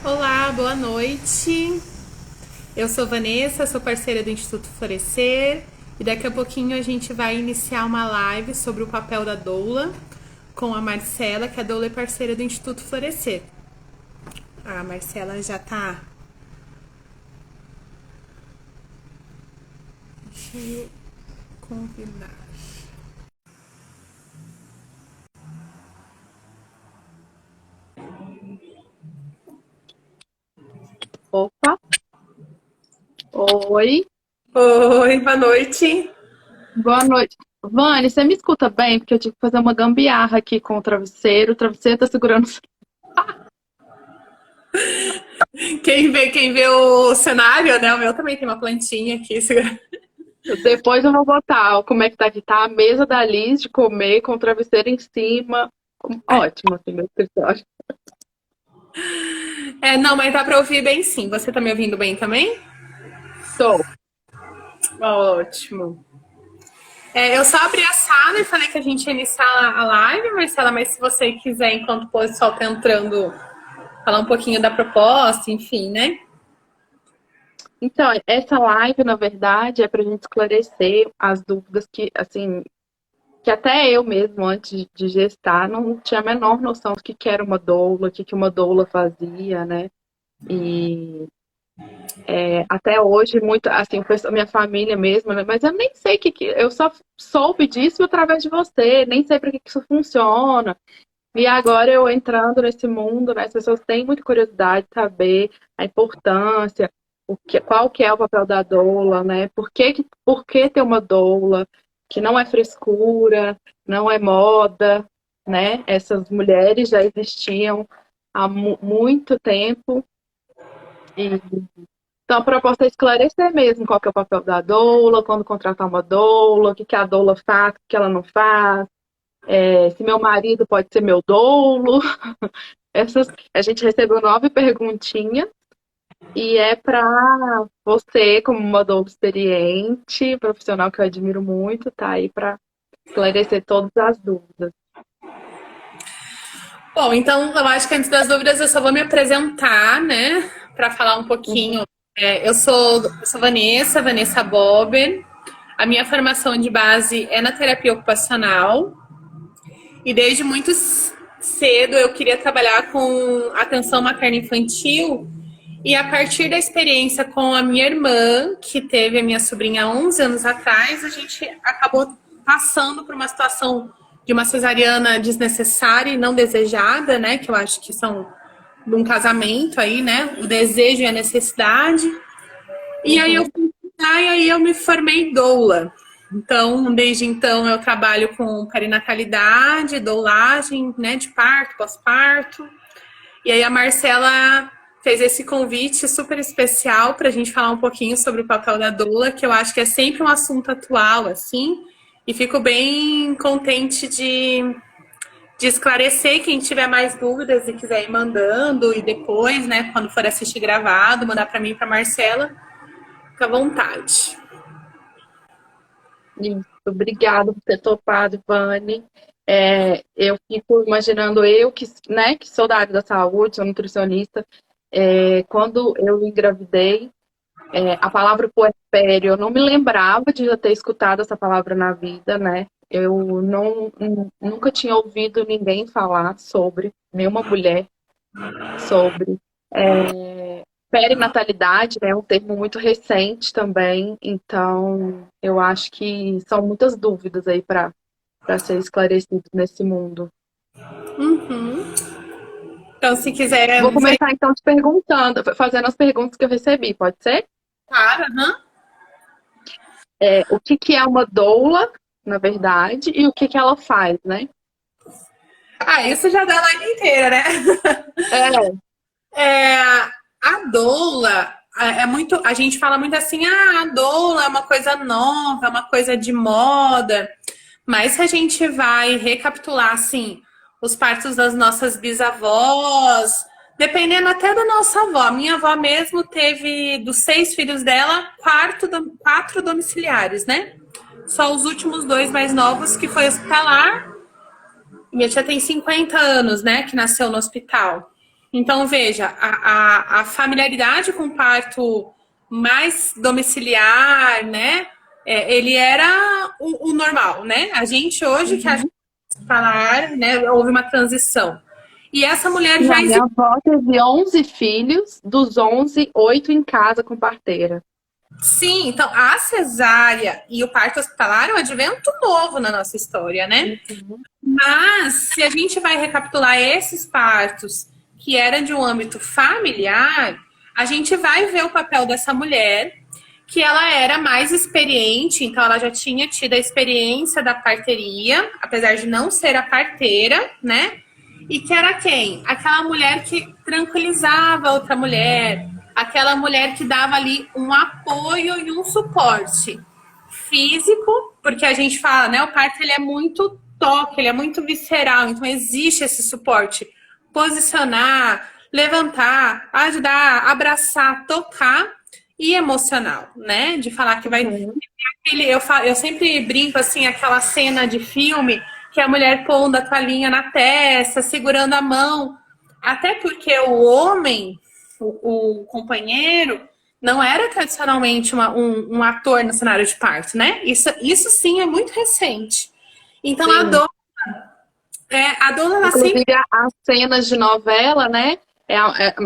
Olá, boa noite. Eu sou Vanessa, sou parceira do Instituto Florescer e daqui a pouquinho a gente vai iniciar uma live sobre o papel da doula com a Marcela, que a doula é parceira do Instituto Florescer. A Marcela já tá. Deixa eu convidar. Opa, oi, Oi, boa noite. boa noite. Vani, você me escuta bem? Porque eu tive que fazer uma gambiarra aqui com o travesseiro tá segurando. Quem vê o cenário, né? O meu também tem uma plantinha aqui. Depois eu vou botar como é que tá aqui. Tá a mesa da Liz de comer com o travesseiro em cima. Ótimo, assim, meu escritório. Não, mas dá pra ouvir bem sim. Você tá me ouvindo bem também? Tô. Ótimo. Eu só abri a sala e falei que a gente ia iniciar a live, Marcela, mas se você quiser, enquanto o pessoal tá entrando, falar um pouquinho da proposta, enfim, né? Então, essa live, na verdade, é pra gente esclarecer as dúvidas que, assim, que até eu mesmo, antes de gestar, não tinha a menor noção do que era uma doula, o que uma doula fazia, né? E até hoje, muito, assim, a minha família mesmo, né? Mas eu nem sei eu só soube disso através de você, nem sei para que isso funciona. E agora eu entrando nesse mundo, né? As pessoas têm muita curiosidade de saber a importância, qual que é o papel da doula, né? Por que ter uma doula que não é frescura, não é moda, né? Essas mulheres já existiam há muito tempo. E então, a proposta é esclarecer mesmo qual que é o papel da doula, quando contratar uma doula, o que que a doula faz, o que ela não faz, se meu marido pode ser meu doulo. A gente recebeu 9 perguntinhas e é para você, como uma doula experiente, profissional que eu admiro muito, tá aí para esclarecer todas as dúvidas. Bom, então eu acho que antes das dúvidas eu só vou me apresentar, né? Para falar um pouquinho. Eu sou Vanessa Bober. A minha formação de base é na terapia ocupacional. E desde muito cedo eu queria trabalhar com atenção materno-infantil. E a partir da experiência com a minha irmã, que teve a minha sobrinha há 11 anos atrás, a gente acabou passando por uma situação de uma cesariana desnecessária e não desejada, né? Que eu acho que são de um casamento aí, né? O desejo e a necessidade. E aí eu Uhum. fui estudar e aí eu me formei doula. Então, desde então eu trabalho com perinatalidade, doulagem, né, de parto, pós-parto. E aí a Marcela fez esse convite super especial para a gente falar um pouquinho sobre o papel da doula, que eu acho que é sempre um assunto atual, assim. E fico bem contente de esclarecer quem tiver mais dúvidas e quiser ir mandando. E depois, né, quando for assistir gravado, mandar para mim e para Marcela, fica à vontade. Isso, obrigada por ter topado, Vani. Eu fico imaginando né, que sou da área da saúde, sou nutricionista, quando eu engravidei, a palavra puerpério, eu não me lembrava de já ter escutado essa palavra na vida, né? Eu nunca tinha ouvido ninguém falar sobre, nenhuma mulher sobre. Perinatalidade, né, é um termo muito recente também, então eu acho que são muitas dúvidas aí para ser esclarecido nesse mundo. Uhum. Então, se quiser, Vou começar então te perguntando, fazendo as perguntas que eu recebi, pode ser? para, uhum. O que que é uma doula, na verdade, e o que que ela faz, né? Isso já dá a live inteira, né? É, É, a doula é muito. A gente fala muito assim, a doula é uma coisa nova, é uma coisa de moda. Mas se a gente vai recapitular assim, os partos das nossas bisavós, dependendo até da nossa avó. A minha avó mesmo teve, dos 6 filhos dela, quatro domiciliares, né? Só os últimos 2 mais novos, que foi hospitalar. Minha tia tem 50 anos, né? Que nasceu no hospital. Então, veja, a familiaridade com o parto mais domiciliar, né? Ele era o normal, né? A gente hoje que acha falar, né? Houve uma transição. E essa mulher Não, já minha existe. avó teve 11 filhos, dos 11, 8 em casa com parteira. Sim, então a cesárea e o parto hospitalar é um advento novo na nossa história, né? Mas se a gente vai recapitular esses partos que eram de um âmbito familiar, a gente vai ver o papel dessa mulher, que ela era mais experiente, então ela já tinha tido a experiência da parteria, apesar de não ser a parteira, né? E que era quem? Aquela mulher que tranquilizava a outra mulher, aquela mulher que dava ali um apoio e um suporte físico, porque a gente fala, né, o parto ele é muito toque, ele é muito visceral, então existe esse suporte, posicionar, levantar, ajudar, abraçar, tocar e emocional, né? De falar que vai eu sempre brinco assim, aquela cena de filme que a mulher pondo a toalhinha na testa, segurando a mão, até porque o homem, o companheiro, não era tradicionalmente um ator no cenário de parto, né? Isso sim é muito recente. Então Sim. a dona ela sempre. Inclusive, as cenas de novela, né?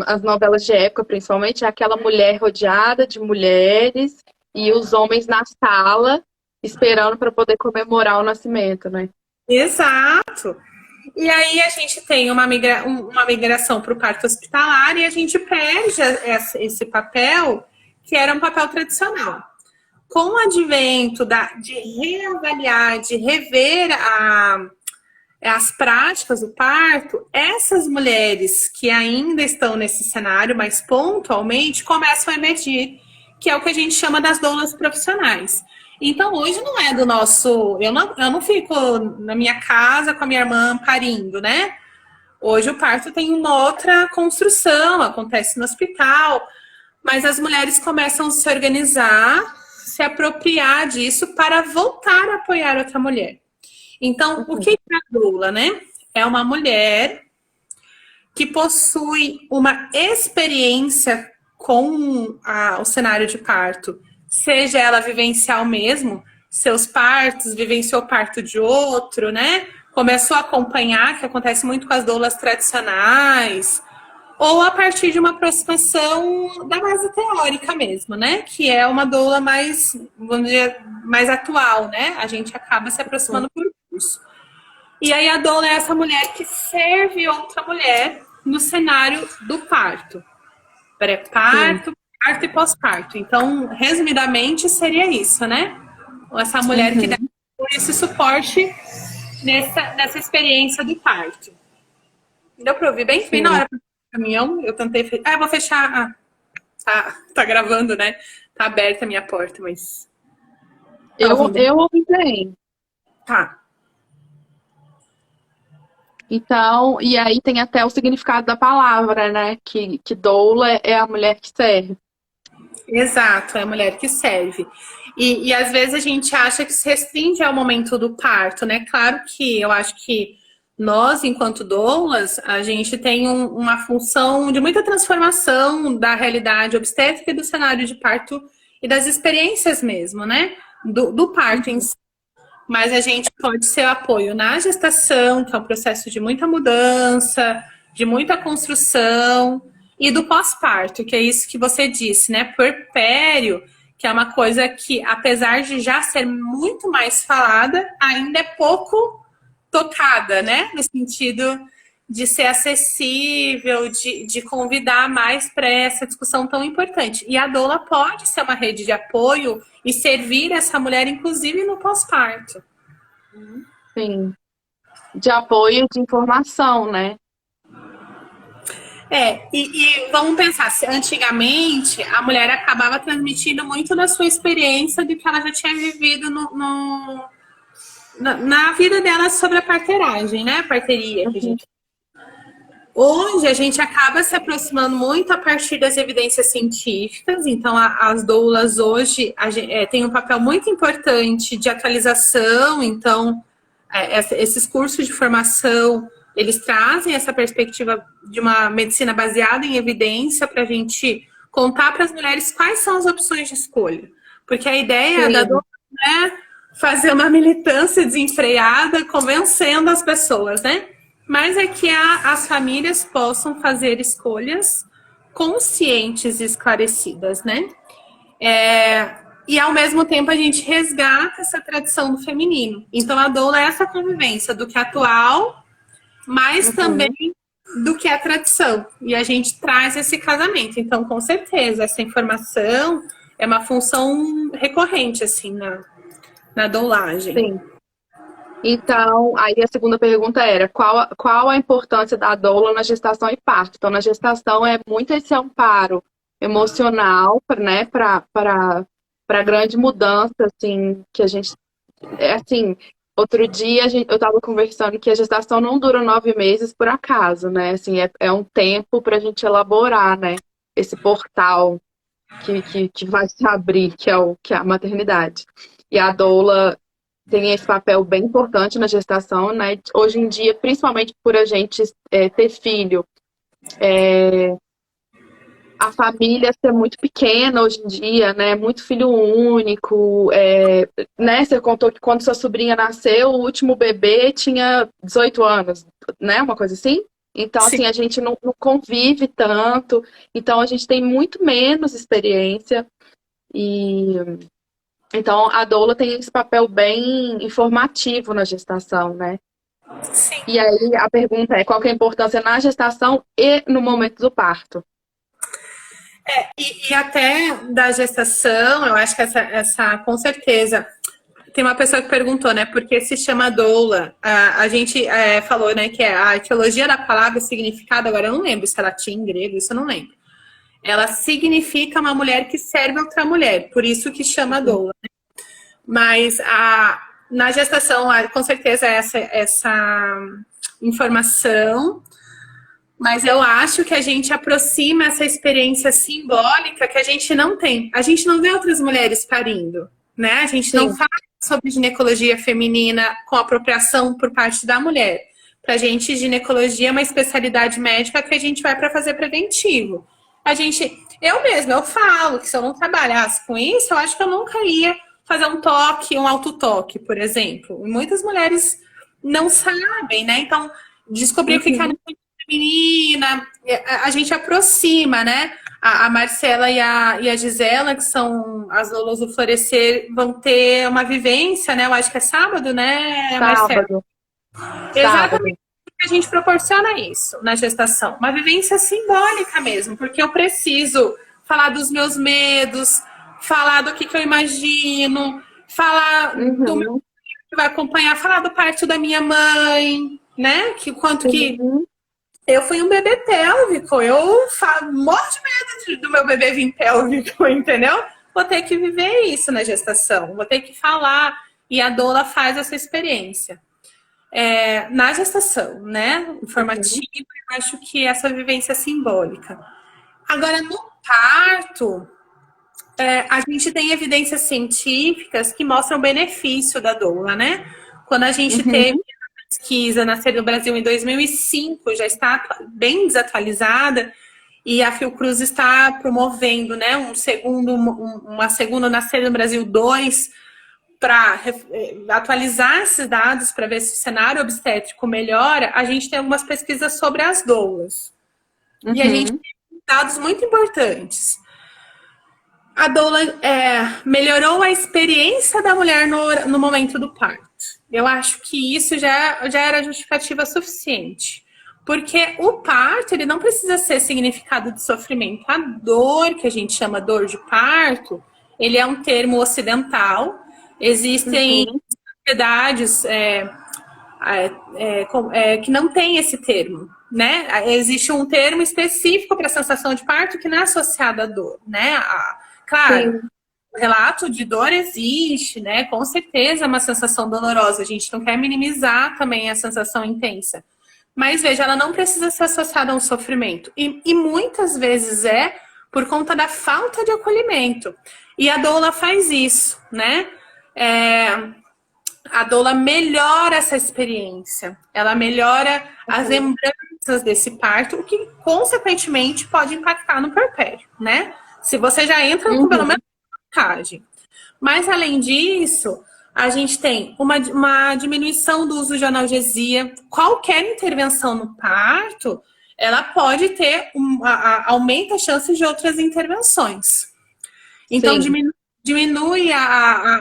As novelas de época, principalmente, é aquela mulher rodeada de mulheres e os homens na sala esperando para poder comemorar o nascimento, né? Exato. E aí a gente tem uma migração para o parto hospitalar e a gente perde esse papel, que era um papel tradicional. Com o advento de reavaliar, de rever as práticas do parto, essas mulheres que ainda estão nesse cenário, mas pontualmente, começam a emergir, que é o que a gente chama das doulas profissionais. Então, hoje não é do nosso. Eu não fico na minha casa com a minha irmã parindo, né? Hoje o parto tem uma outra construção, acontece no hospital, mas as mulheres começam a se organizar, se apropriar disso para voltar a apoiar outra mulher. Então, o que é a doula, né? É uma mulher que possui uma experiência com o cenário de parto, seja ela vivencial mesmo, seus partos, vivenciou o parto de outro, né? Começou a acompanhar, que acontece muito com as doulas tradicionais, ou a partir de uma aproximação da base teórica mesmo, né? Que é uma doula mais, vamos dizer, mais atual, né? A gente acaba se aproximando por curso. E aí a doula é essa mulher que serve outra mulher no cenário do parto. Pré-parto, parto e pós-parto. Então, resumidamente, seria isso, né? Essa mulher que dá esse suporte nessa experiência do parto. Deu para ouvir bem? Bem na hora do caminhão, eu tentei... eu vou fechar... tá gravando, né? Tá aberta a minha porta, mas... Eu ouvi bem. Tá. Então, e aí tem até o significado da palavra, né? Que doula é a mulher que serve. Exato, é a mulher que serve. E às vezes a gente acha que se restringe ao momento do parto, né? Claro que eu acho que nós, enquanto doulas, a gente tem uma função de muita transformação da realidade obstétrica e do cenário de parto e das experiências mesmo, né? Do parto em si. Mas a gente pode ser apoio na gestação, que é um processo de muita mudança, de muita construção, e do pós-parto, que é isso que você disse, né? Puerpério, que é uma coisa que, apesar de já ser muito mais falada, ainda é pouco tocada, né? No sentido de ser acessível, de convidar mais para essa discussão tão importante. E a doula pode ser uma rede de apoio e servir essa mulher, inclusive no pós-parto. Sim. De apoio, de informação, né? E vamos pensar, antigamente a mulher acabava transmitindo muito da sua experiência do que ela já tinha vivido na vida dela sobre a parteiragem, né? A parteria que a gente... Hoje a gente acaba se aproximando muito a partir das evidências científicas, então as doulas hoje têm um papel muito importante de atualização, então esses cursos de formação, Eles trazem essa perspectiva de uma medicina baseada em evidência para a gente contar para as mulheres quais são as opções de escolha. Porque a ideia da doula é fazer uma militância desenfreada, convencendo as pessoas, né? Mas é que as famílias possam fazer escolhas conscientes e esclarecidas, né? E ao mesmo tempo a gente resgata essa tradição do feminino. Então a doula é essa convivência do que é atual, mas também do que é tradição. E a gente traz esse casamento. Então, com certeza, essa informação é uma função recorrente, assim, na doulagem. Sim. Então, aí a segunda pergunta era, qual a importância da doula na gestação e parto? Então, na gestação é muito esse amparo emocional, né, para grande mudança, assim, que a gente, assim, outro dia eu estava conversando que a gestação não dura 9 meses por acaso, né, assim, é um tempo para a gente elaborar, né, esse portal que vai se abrir, que é a maternidade. E a doula tem esse papel bem importante na gestação, né? Hoje em dia, principalmente por a gente ter filho, a família ser muito pequena hoje em dia, né? Muito filho único, né? Você contou que quando sua sobrinha nasceu, o último bebê tinha 18 anos, né? Uma coisa assim? Então, Sim. assim, a gente não convive tanto, então a gente tem muito menos experiência e então, a doula tem esse papel bem informativo na gestação, né? Sim. E aí a pergunta é, qual que é a importância na gestação e no momento do parto? E até da gestação, eu acho que essa com certeza. Tem uma pessoa que perguntou, né, por que se chama doula? A gente falou, né, que a etimologia da palavra, o significado, agora eu não lembro se é latim, grego, isso eu não lembro. Ela significa uma mulher que serve outra mulher, por isso que chama doula. Né? Mas na gestação, com certeza, essa informação, mas eu acho que a gente aproxima essa experiência simbólica que a gente não tem. A gente não vê outras mulheres parindo, né? A gente não fala sobre ginecologia feminina com apropriação por parte da mulher. Pra gente, ginecologia é uma especialidade médica que a gente vai para fazer preventivo. Eu falo que se eu não trabalhasse com isso, eu acho que eu nunca ia fazer um autotoque, por exemplo. E muitas mulheres não sabem, né? Então, descobrir o que é a feminina, a gente aproxima, né? A Marcela e a Gisela, que são as doulas do Florescer, vão ter uma vivência, né? Eu acho que é sábado, né, Marcela? Exatamente. A gente proporciona isso na gestação. Uma vivência simbólica mesmo, porque eu preciso falar dos meus medos, falar do que eu imagino, falar do meu que vai acompanhar, falar do parto da minha mãe, né? Que eu fui um bebê pélvico, eu morro de medo do meu bebê vir pélvico, entendeu? Vou ter que viver isso na gestação, vou ter que falar, e a doula faz essa experiência. Na gestação, né? Informativa, eu acho que essa vivência é simbólica. Agora, no parto, a gente tem evidências científicas que mostram o benefício da doula, né? Quando a gente teve a pesquisa Nascer no Brasil em 2005, já está bem desatualizada, e a Fiocruz está promovendo, né, uma segunda Nascer no Brasil 2, para atualizar esses dados para ver se o cenário obstétrico melhora. A gente tem algumas pesquisas sobre as doulas. E a gente tem dados muito importantes. A doula melhorou a experiência da mulher no momento do parto. Eu acho que isso já era justificativa suficiente. Porque o parto, ele não precisa ser significado de sofrimento. A dor, que a gente chama dor de parto, ele é um termo ocidental. Existem sociedades que não tem esse termo, né? Existe um termo específico para a sensação de parto que não é associado à dor, né? Claro, o relato de dor existe, né? Com certeza é uma sensação dolorosa. A gente não quer minimizar também a sensação intensa. Mas veja, ela não precisa ser associada a um sofrimento. E muitas vezes por conta da falta de acolhimento. E a doula faz isso, né? a doula melhora essa experiência, ela melhora as lembranças desse parto, o que consequentemente pode impactar no puerpério, né? Se você já entra com pelo menos vantagem. Mas além disso, a gente tem uma diminuição do uso de analgesia. Qualquer intervenção no parto, ela pode ter aumenta as chances de outras intervenções. Então, diminui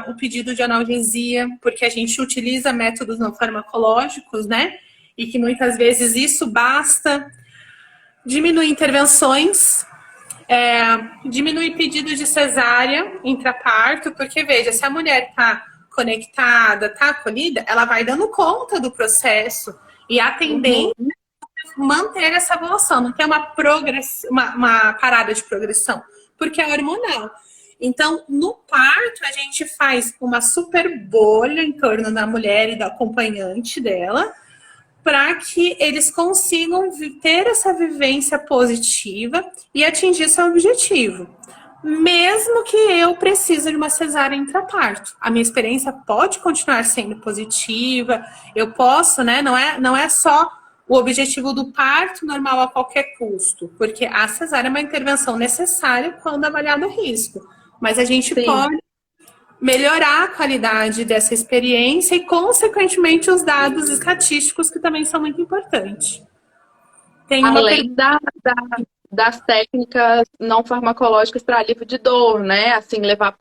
o pedido de analgesia, porque a gente utiliza métodos não farmacológicos, né? E que muitas vezes isso basta. Diminui intervenções, diminui pedido de cesárea intraparto, porque veja, se a mulher está conectada, está acolhida, ela vai dando conta do processo e a tendência é manter essa evolução, não ter uma parada de progressão, porque é hormonal. Então, no parto, a gente faz uma super bolha em torno da mulher e do acompanhante dela, para que eles consigam ter essa vivência positiva e atingir seu objetivo. Mesmo que eu precise de uma cesárea intraparto. A minha experiência pode continuar sendo positiva, eu posso, né? Não é só o objetivo do parto normal a qualquer custo, porque a cesárea é uma intervenção necessária quando avaliado o risco. Mas a gente pode melhorar a qualidade dessa experiência e, consequentemente, os dados estatísticos, que também são muito importantes. Além das técnicas não farmacológicas para alívio de dor, né? Assim, levar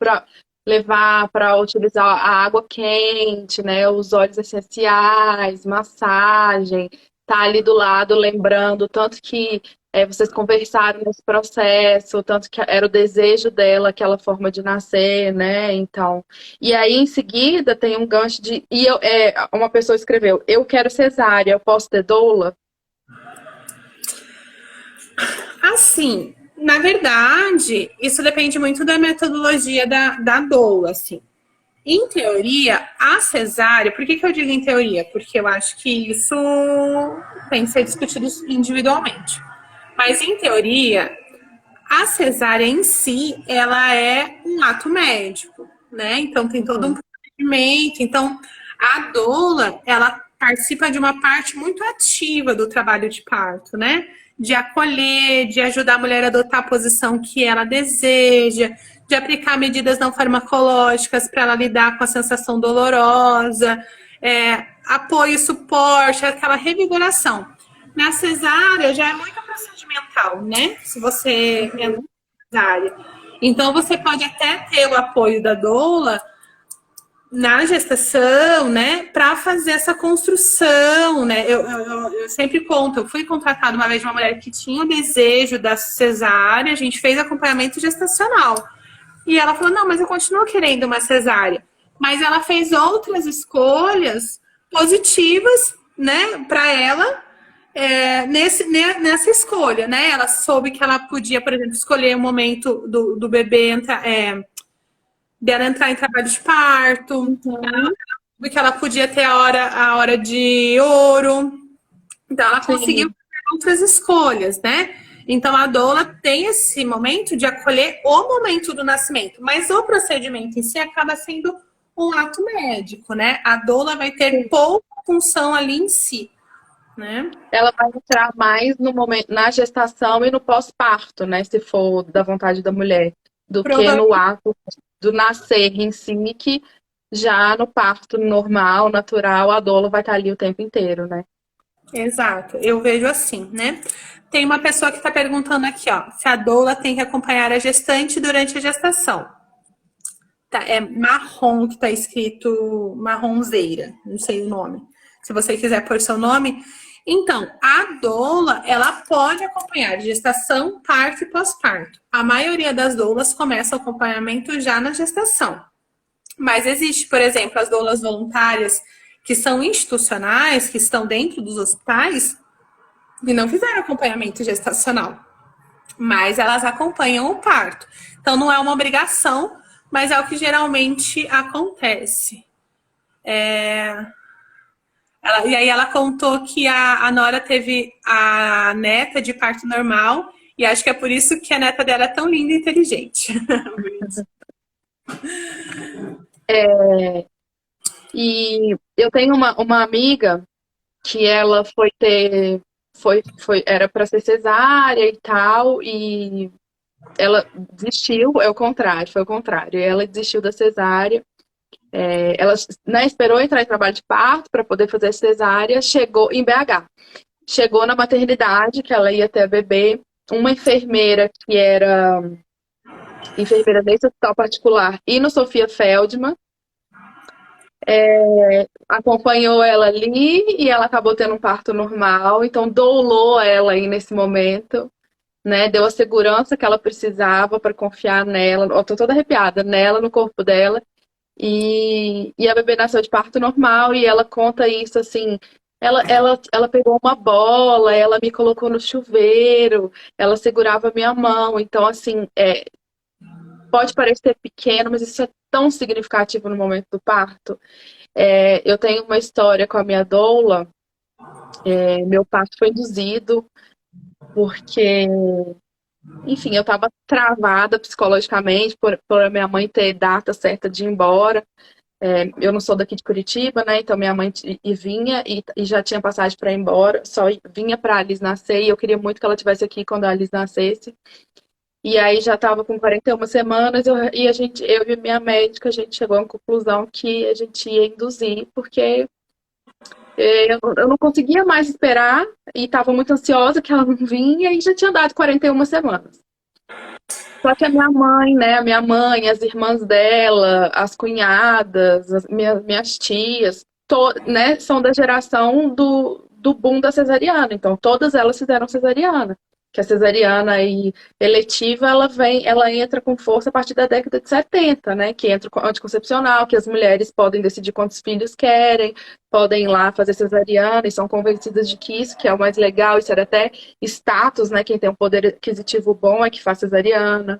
para utilizar a água quente, né? Os óleos essenciais, massagem, tá ali do lado lembrando tanto que vocês conversaram nesse processo, tanto que era o desejo dela, aquela forma de nascer, né? Então, e aí em seguida tem um gancho de uma pessoa escreveu: eu quero cesárea, eu posso ter doula? Assim, na verdade, isso depende muito da metodologia da doula, assim. Em teoria, a cesárea, por que eu digo em teoria? Porque eu acho que isso tem que ser discutido individualmente. Mas, em teoria, a cesárea em si, ela é um ato médico, né? Então, tem todo um procedimento. Então, a doula, ela participa de uma parte muito ativa do trabalho de parto, né? De acolher, de ajudar a mulher a adotar a posição que ela deseja, de aplicar medidas não farmacológicas para ela lidar com a sensação dolorosa, apoio, suporte, aquela revigoração. Na cesárea já é muito procedimental, né? Se você é na cesárea. Então, você pode até ter o apoio da doula na gestação, né, para fazer essa construção, né? Eu sempre conto, eu fui contratada uma vez de uma mulher que tinha o desejo da cesárea, a gente fez acompanhamento gestacional. E ela falou: não, mas eu continuo querendo uma cesárea. Mas ela fez outras escolhas positivas, né, para ela, nessa escolha, né? Ela soube que ela podia, por exemplo, escolher o momento do bebê dela entrar em trabalho de parto, que ela podia ter a hora de ouro. Então, ela conseguiu fazer outras escolhas, né? Então, a doula tem esse momento de acolher o momento do nascimento, mas o procedimento em si acaba sendo um ato médico, né? A doula vai ter pouca função ali em si, né? Ela vai entrar mais no momento, na gestação e no pós-parto, né? Se for da vontade da mulher, do que no ato do nascer em si, que já no parto normal, natural, a doula vai estar ali o tempo inteiro, né? Exato, eu vejo assim, né? Tem uma pessoa que está perguntando aqui, ó, se a doula tem que acompanhar a gestante durante a gestação. Tá, é marrom que está escrito, marronzeira, não sei o nome. Se você quiser pôr seu nome. Então, a doula, ela pode acompanhar gestação, parto e pós-parto. A maioria das doulas começa o acompanhamento já na gestação. Mas existe, por exemplo, as doulas voluntárias que são institucionais, que estão dentro dos hospitais e não fizeram acompanhamento gestacional. Mas elas acompanham o parto. Então, não é uma obrigação, mas é o que geralmente acontece. E aí ela contou que a Nora teve a neta de parto normal, e acho que é por isso que a neta dela é tão linda e inteligente. E eu tenho uma amiga que ela foi ter. Era para ser cesárea e tal, e ela desistiu, é o contrário, foi o contrário. Ela desistiu da cesárea. Ela, né, esperou entrar em trabalho de parto para poder fazer a cesárea, chegou em BH. Chegou na maternidade, que ela ia ter a bebê, uma enfermeira que era enfermeira desse hospital particular e no Sofia Feldman, acompanhou ela ali e ela acabou tendo um parto normal, então doulou ela aí nesse momento, né? Deu a segurança que ela precisava para confiar nela. Eu tô toda arrepiada nela, no corpo dela. E a bebê nasceu de parto normal e ela conta isso assim. Ela pegou uma bola, ela me colocou no chuveiro, ela segurava minha mão. Então, assim, pode parecer pequeno, mas isso é tão significativo no momento do parto. Eu tenho uma história com a minha doula. Meu parto foi induzido porque, enfim, eu estava travada psicologicamente por a minha mãe ter data certa de ir embora. Eu não sou daqui de Curitiba, né? Então minha mãe vinha e já tinha passagem para ir embora, só vinha para a Alice nascer e eu queria muito que ela estivesse aqui quando a Alice nascesse. E aí já estava com 41 semanas eu e minha médica, a gente chegou à conclusão que a gente ia induzir, porque eu não conseguia mais esperar e estava muito ansiosa que ela não vinha e já tinha dado 41 semanas. Só que a minha mãe, né? A minha mãe, as irmãs dela, as cunhadas, as minhas tias, né, são da geração do boom da cesariana. Então, todas elas fizeram cesariana. Que a cesariana aí, eletiva, ela entra com força a partir da década de 70, né? Que entra o anticoncepcional, que as mulheres podem decidir quantos filhos querem, podem ir lá fazer cesariana e são convencidas de que isso que é o mais legal, isso era até status, né? Quem tem um poder aquisitivo bom é que faz cesariana.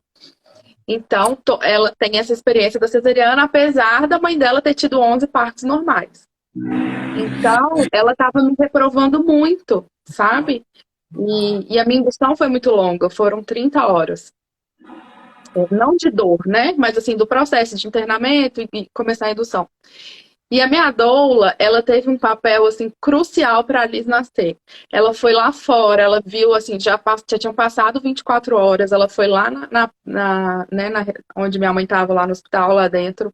Então, ela tem essa experiência da cesariana, apesar da mãe dela ter tido 11 partos normais. Então, ela estava me reprovando muito, sabe? E a minha indução foi muito longa, foram 30 horas. Não de dor, né? Mas assim, do processo de internamento e começar a indução. E a minha doula, ela teve um papel assim crucial para a Liz nascer. Ela foi lá fora, ela viu assim, já tinham passado 24 horas, ela foi lá né, onde minha mãe estava lá no hospital, lá dentro.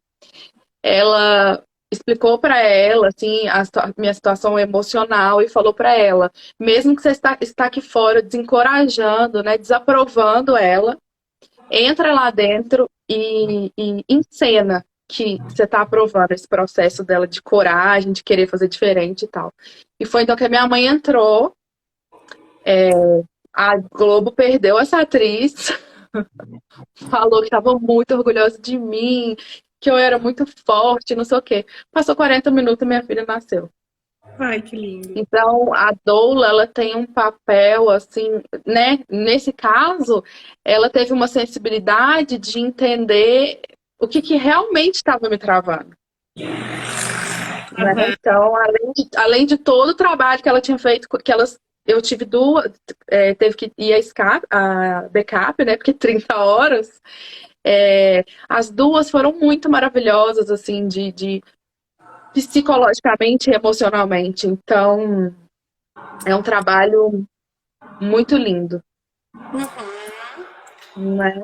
Ela explicou para ela assim minha situação emocional e falou para ela, mesmo que você está aqui fora desencorajando, né, desaprovando ela, entra lá dentro e encena que você está aprovando esse processo dela de coragem, de querer fazer diferente e tal. E foi então que a minha mãe entrou. A Globo perdeu essa atriz, falou que estava muito orgulhosa de mim, que eu era muito forte, não sei o quê. Passou 40 minutos e minha filha nasceu. Ai, que lindo. Então, a doula, ela tem um papel, assim, né? Nesse caso, ela teve uma sensibilidade de entender o que realmente estava me travando. Né? Então, além de todo o trabalho que ela tinha feito, eu tive duas, teve que ir a backup, né? Porque 30 horas. As duas foram muito maravilhosas, assim, de psicologicamente e emocionalmente. Então, é um trabalho muito lindo. Né?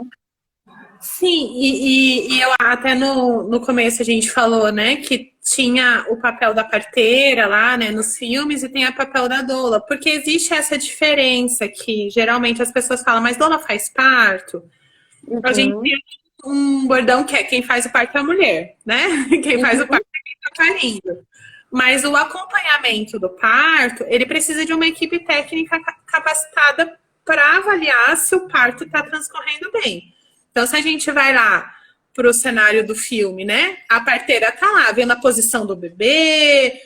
Sim, e eu até no começo a gente falou, né, que tinha o papel da parteira lá, né, nos filmes e tem o papel da doula, porque existe essa diferença que geralmente as pessoas falam, mas doula faz parto? A gente tem um bordão que é quem faz o parto é a mulher, né? Quem faz o parto é quem tá parindo. Mas o acompanhamento do parto, ele precisa de uma equipe técnica capacitada para avaliar se o parto está transcorrendo bem. Então, se a gente vai lá para o cenário do filme, né? A parteira tá lá, vendo a posição do bebê,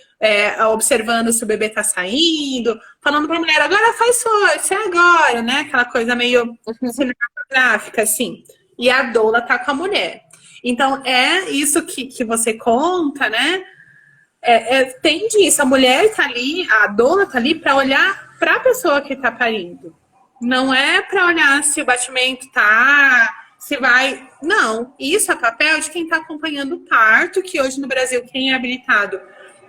observando se o bebê tá saindo, falando para a mulher, agora faz força, é agora, né? Aquela coisa meio cinematográfica, assim. E a doula tá com a mulher. Então, é isso que você conta, né? Tem disso, a mulher tá ali, a doula tá ali para olhar para a pessoa que tá parindo. Não é para olhar se o batimento tá, se vai... Não, isso é papel de quem está acompanhando o parto, que hoje no Brasil quem é habilitado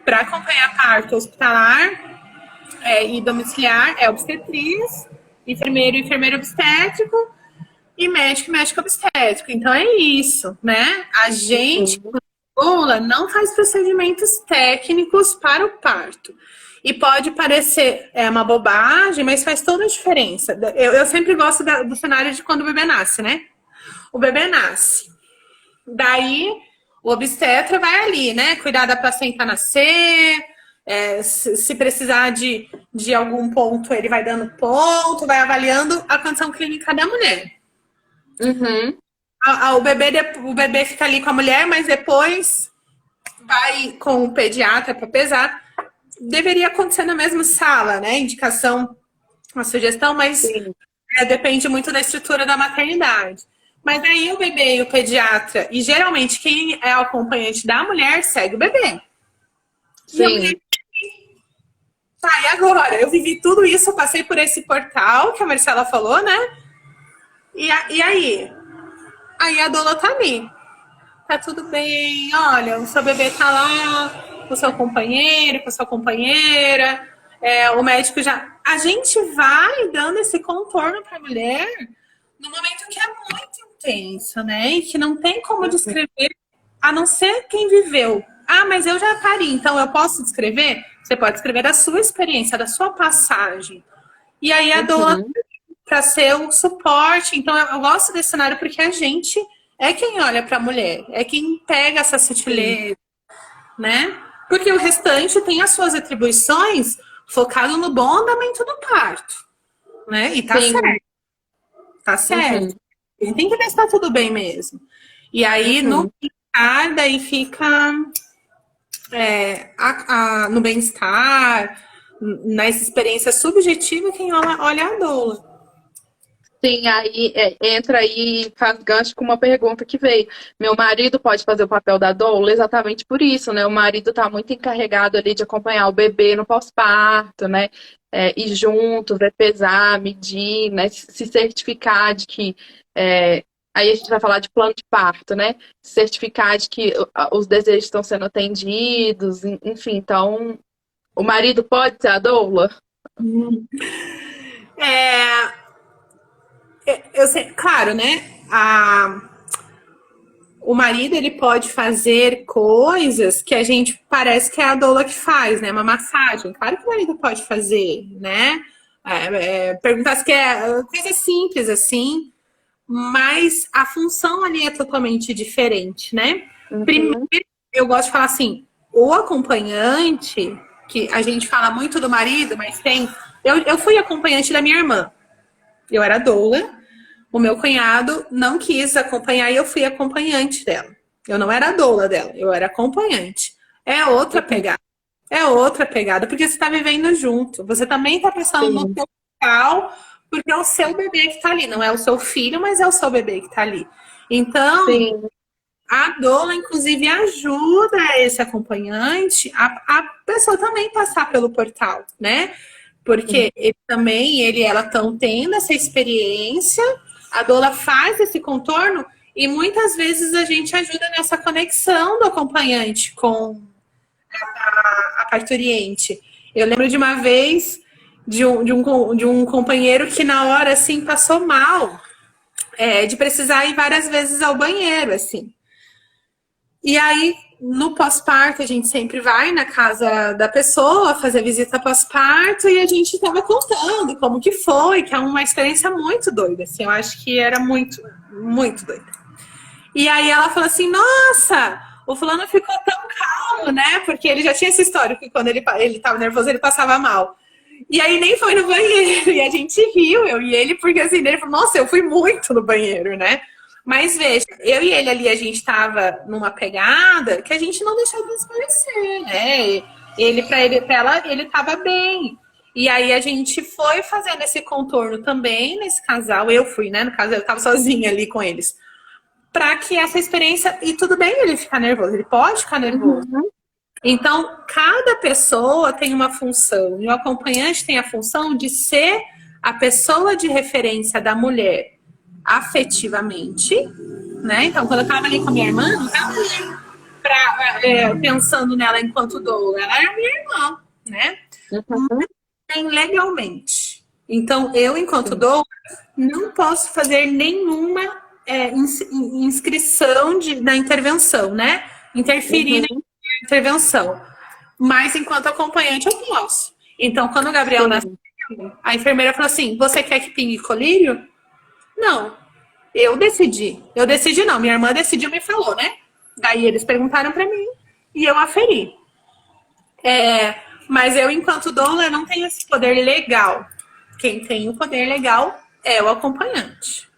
para acompanhar parto hospitalar e domiciliar é obstetriz, enfermeiro e enfermeiro obstétrico e médico e médico obstétrico. Então é isso, né? A gente, doula, não faz procedimentos técnicos para o parto. E pode parecer uma bobagem, mas faz toda a diferença. Eu sempre gosto do cenário de quando o bebê nasce, né? O bebê nasce. Daí, o obstetra vai ali, né? Cuidar da placenta nascer. Se precisar de algum ponto, ele vai dando ponto, vai avaliando a condição clínica da mulher. Uhum. O bebê fica ali com a mulher, mas depois vai com o pediatra para pesar. Deveria acontecer na mesma sala, né? Indicação, uma sugestão, mas depende muito da estrutura da maternidade. Mas aí o bebê e o pediatra, e geralmente quem é o acompanhante da mulher, segue o bebê. Sim. E a mulher... Tá, e agora? Eu vivi tudo isso, passei por esse portal que a Marcela falou, né? E aí? Aí a doula tá ali. Tá tudo bem, olha, o seu bebê tá lá com o seu companheiro, com a sua companheira, o médico já... A gente vai dando esse contorno pra mulher no momento que é muito intenso, né? E que não tem como descrever, a não ser quem viveu. Ah, mas eu já pari, então eu posso descrever? Você pode escrever da sua experiência, da sua passagem. E aí a doula para ser o suporte. Então eu gosto desse cenário porque a gente é quem olha para a mulher, é quem pega essa sutileza, né? Porque o restante tem as suas atribuições focado no bom andamento do parto, né? E tá certo. Tá certo. Ele tem que ver se tá tudo bem mesmo. E aí, no bem-estar, daí fica no bem-estar, nessa experiência subjetiva, quem olha a doula. Sim, aí entra aí e faz gancho com uma pergunta que veio. Meu marido pode fazer o papel da doula exatamente por isso, né? O marido está muito encarregado ali de acompanhar o bebê no pós-parto, né? Ir juntos, pesar, medir, né? Se certificar de que... aí a gente vai falar de plano de parto, né? Certificar de que os desejos estão sendo atendidos, enfim. Então, o marido pode ser a doula? Eu sei, claro, né? O marido, ele pode fazer coisas que a gente parece que é a doula que faz, né? Uma massagem. Claro que o marido pode fazer, né? Perguntar se quer coisa simples assim, mas a função ali é totalmente diferente, né? Primeiro, eu gosto de falar assim, o acompanhante, que a gente fala muito do marido, mas tem... Eu fui acompanhante da minha irmã. Eu era doula. O meu cunhado não quis acompanhar e eu fui acompanhante dela. Eu não era doula dela, eu era acompanhante. É outra pegada. É outra pegada, porque você está vivendo junto. Você também está pensando no seu local, porque é o seu bebê que está ali. Não é o seu filho, mas é o seu bebê que está ali. Então, a doula, inclusive, ajuda esse acompanhante a pessoa também passar pelo portal, né? Porque ela estão tendo essa experiência, a doula faz esse contorno e muitas vezes a gente ajuda nessa conexão do acompanhante com a parturiente. Eu lembro de uma vez de um companheiro que na hora, assim, passou mal, de precisar ir várias vezes ao banheiro, assim. E aí, no pós-parto, a gente sempre vai na casa da pessoa fazer visita pós-parto e a gente estava contando como que foi, que é uma experiência muito doida, assim, eu acho que era muito, muito doida. E aí ela falou assim, nossa, o fulano ficou tão calmo, né? Porque ele já tinha essa história, que quando ele estava nervoso, ele passava mal. E aí nem foi no banheiro, e a gente riu, eu e ele, porque assim, ele falou, nossa, eu fui muito no banheiro, né? Mas veja, eu e ele ali, a gente tava numa pegada que a gente não deixou de transparecer, né? Pra ela, ele tava bem. E aí a gente foi fazendo esse contorno também nesse casal. Eu fui, né? No caso, eu tava sozinha ali com eles. Pra que essa experiência... E tudo bem ele ficar nervoso, ele pode ficar nervoso. Então, cada pessoa tem uma função. E o acompanhante tem a função de ser a pessoa de referência da mulher. afetivamente, né? Então, quando eu estava ali com a minha irmã, não estava pensando nela enquanto doula, ela era minha irmã, né? Uhum. Nem legalmente. Então, eu, enquanto doula, não posso fazer nenhuma inscrição na intervenção, né? Interferir na Uhum. intervenção. Mas, enquanto acompanhante, eu posso. Então, quando o Gabriel nasceu, Sim. a enfermeira falou assim: você quer que pingue colírio? Não. Eu decidi. Eu decidi não. Minha irmã decidiu e me falou, né? Daí eles perguntaram pra mim e eu aferi. Mas eu, enquanto doula, não tenho esse poder legal. Quem tem o poder legal é o acompanhante.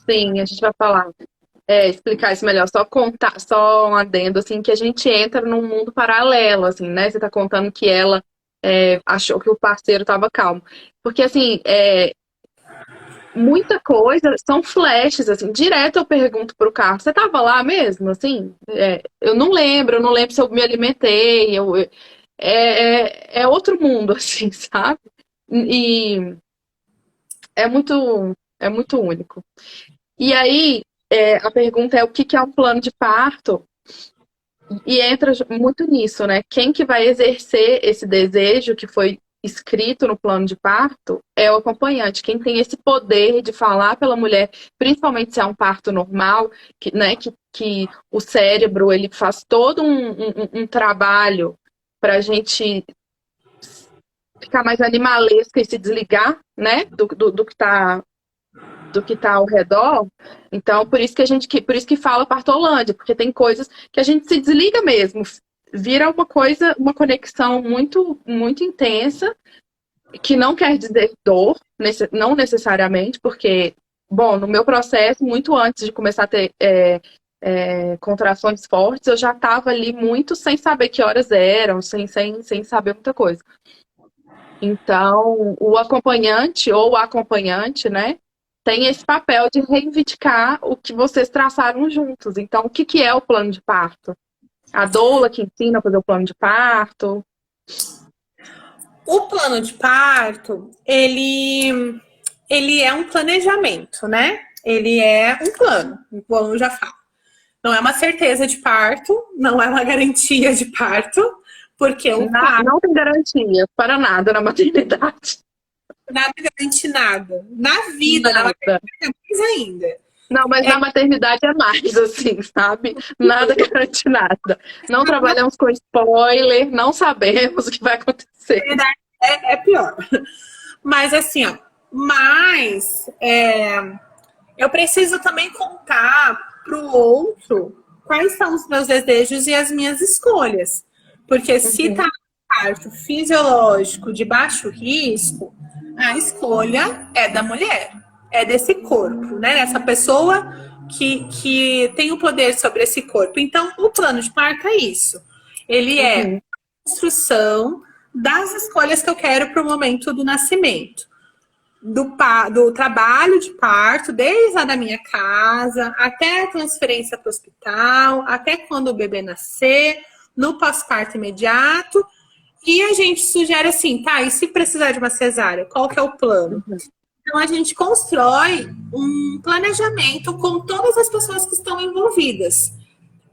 Sim, a gente vai falar. Explicar isso melhor, só contar, só um adendo, assim, que a gente entra num mundo paralelo, assim, né? Você tá contando que ela achou que o parceiro tava calmo. Porque, assim, muita coisa, são flashes, assim, direto eu pergunto pro carro, você tava lá mesmo, assim? Eu não lembro se eu me alimentei, é outro mundo, assim, sabe? E é muito único. E aí, a pergunta é o que é um plano de parto? E entra muito nisso, né? Quem que vai exercer esse desejo que foi escrito no plano de parto é o acompanhante. Quem tem esse poder de falar pela mulher, principalmente se é um parto normal, né, que o cérebro ele faz todo um trabalho para a gente ficar mais animalesca e se desligar, né, do que está ao redor. Então, por isso que fala partolândia, porque tem coisas que a gente se desliga mesmo, vira uma coisa, uma conexão muito intensa, que não quer dizer dor, não necessariamente, porque, bom, no meu processo, muito antes de começar a ter contrações fortes, eu já estava ali muito sem saber que horas eram, sem saber muita coisa. Então, o acompanhante ou a acompanhante, né, tem esse papel de reivindicar o que vocês traçaram juntos. Então, o que é o plano de parto? A doula que ensina a fazer o plano de parto? O plano de parto, ele é um planejamento, né? Ele é um plano, como eu já falo. Não é uma certeza de parto, não é uma garantia de parto, porque o parto... Não tem garantia para nada na maternidade. Nada garante nada. Na vida, na Nada. maternidade, mais ainda. Não, mas na maternidade é mais, assim, sabe? Nada garante nada. Não trabalhamos com spoiler, não sabemos o que vai acontecer. É pior. Mas assim, ó, eu preciso também contar pro outro quais são os meus desejos e as minhas escolhas. Porque se tá no parto fisiológico de baixo risco, a escolha é da mulher, é desse corpo, né? Dessa pessoa que tem o poder sobre esse corpo. Então, o plano de parto é isso. Ele é a construção das escolhas que eu quero para o momento do nascimento. Do trabalho de parto, desde a da minha casa, até a transferência para o hospital, até quando o bebê nascer, no pós-parto imediato. E a gente sugere assim, tá, e se precisar de uma cesárea, qual que é o plano? Então, a gente constrói um planejamento com todas as pessoas que estão envolvidas.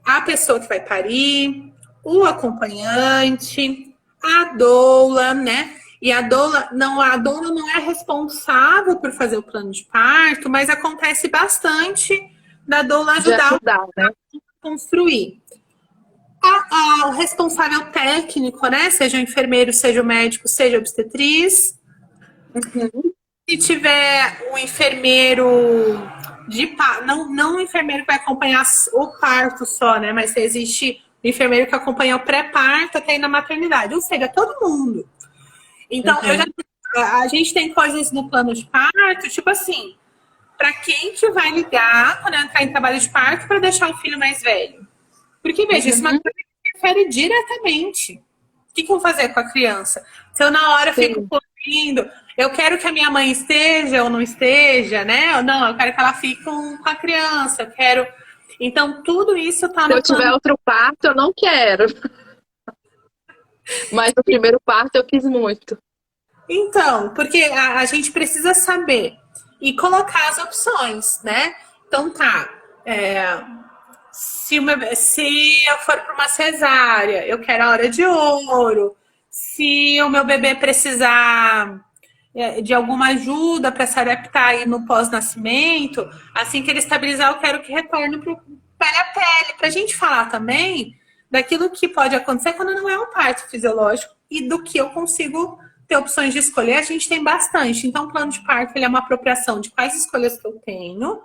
A pessoa que vai parir, o acompanhante, a doula, né? E a doula não é responsável por fazer o plano de parto, mas acontece bastante da doula ajudar né? a construir. O responsável técnico, né? Seja o enfermeiro, seja o médico, seja a obstetriz. Se tiver um enfermeiro de parto, não um enfermeiro que vai acompanhar o parto só, né? Mas se existe um enfermeiro que acompanha o pré-parto até ir na maternidade, ou seja, todo mundo. Então, a gente tem coisas no plano de parto, tipo assim, para quem que vai ligar quando entrar em trabalho de parto para deixar o filho mais velho? Porque, veja, isso é uma coisa que interfere diretamente. O que eu vou fazer com a criança? Se eu na hora fico correndo, eu quero que a minha mãe esteja ou não esteja, né? Não, eu quero que ela fique com a criança, eu quero... Então, tudo isso tá no plano. Se eu tiver outro parto, eu não quero. Mas no primeiro parto eu quis muito. Então, porque a gente precisa saber e colocar as opções, né? Então tá, se eu for para uma cesárea, eu quero a hora de ouro. Se o meu bebê precisar de alguma ajuda para se adaptar aí no pós-nascimento, assim que ele estabilizar, eu quero que retorne para a pele. Para a gente falar também daquilo que pode acontecer quando não é um parto fisiológico e do que eu consigo ter opções de escolher, a gente tem bastante. Então, o plano de parto ele é uma apropriação de quais escolhas que eu tenho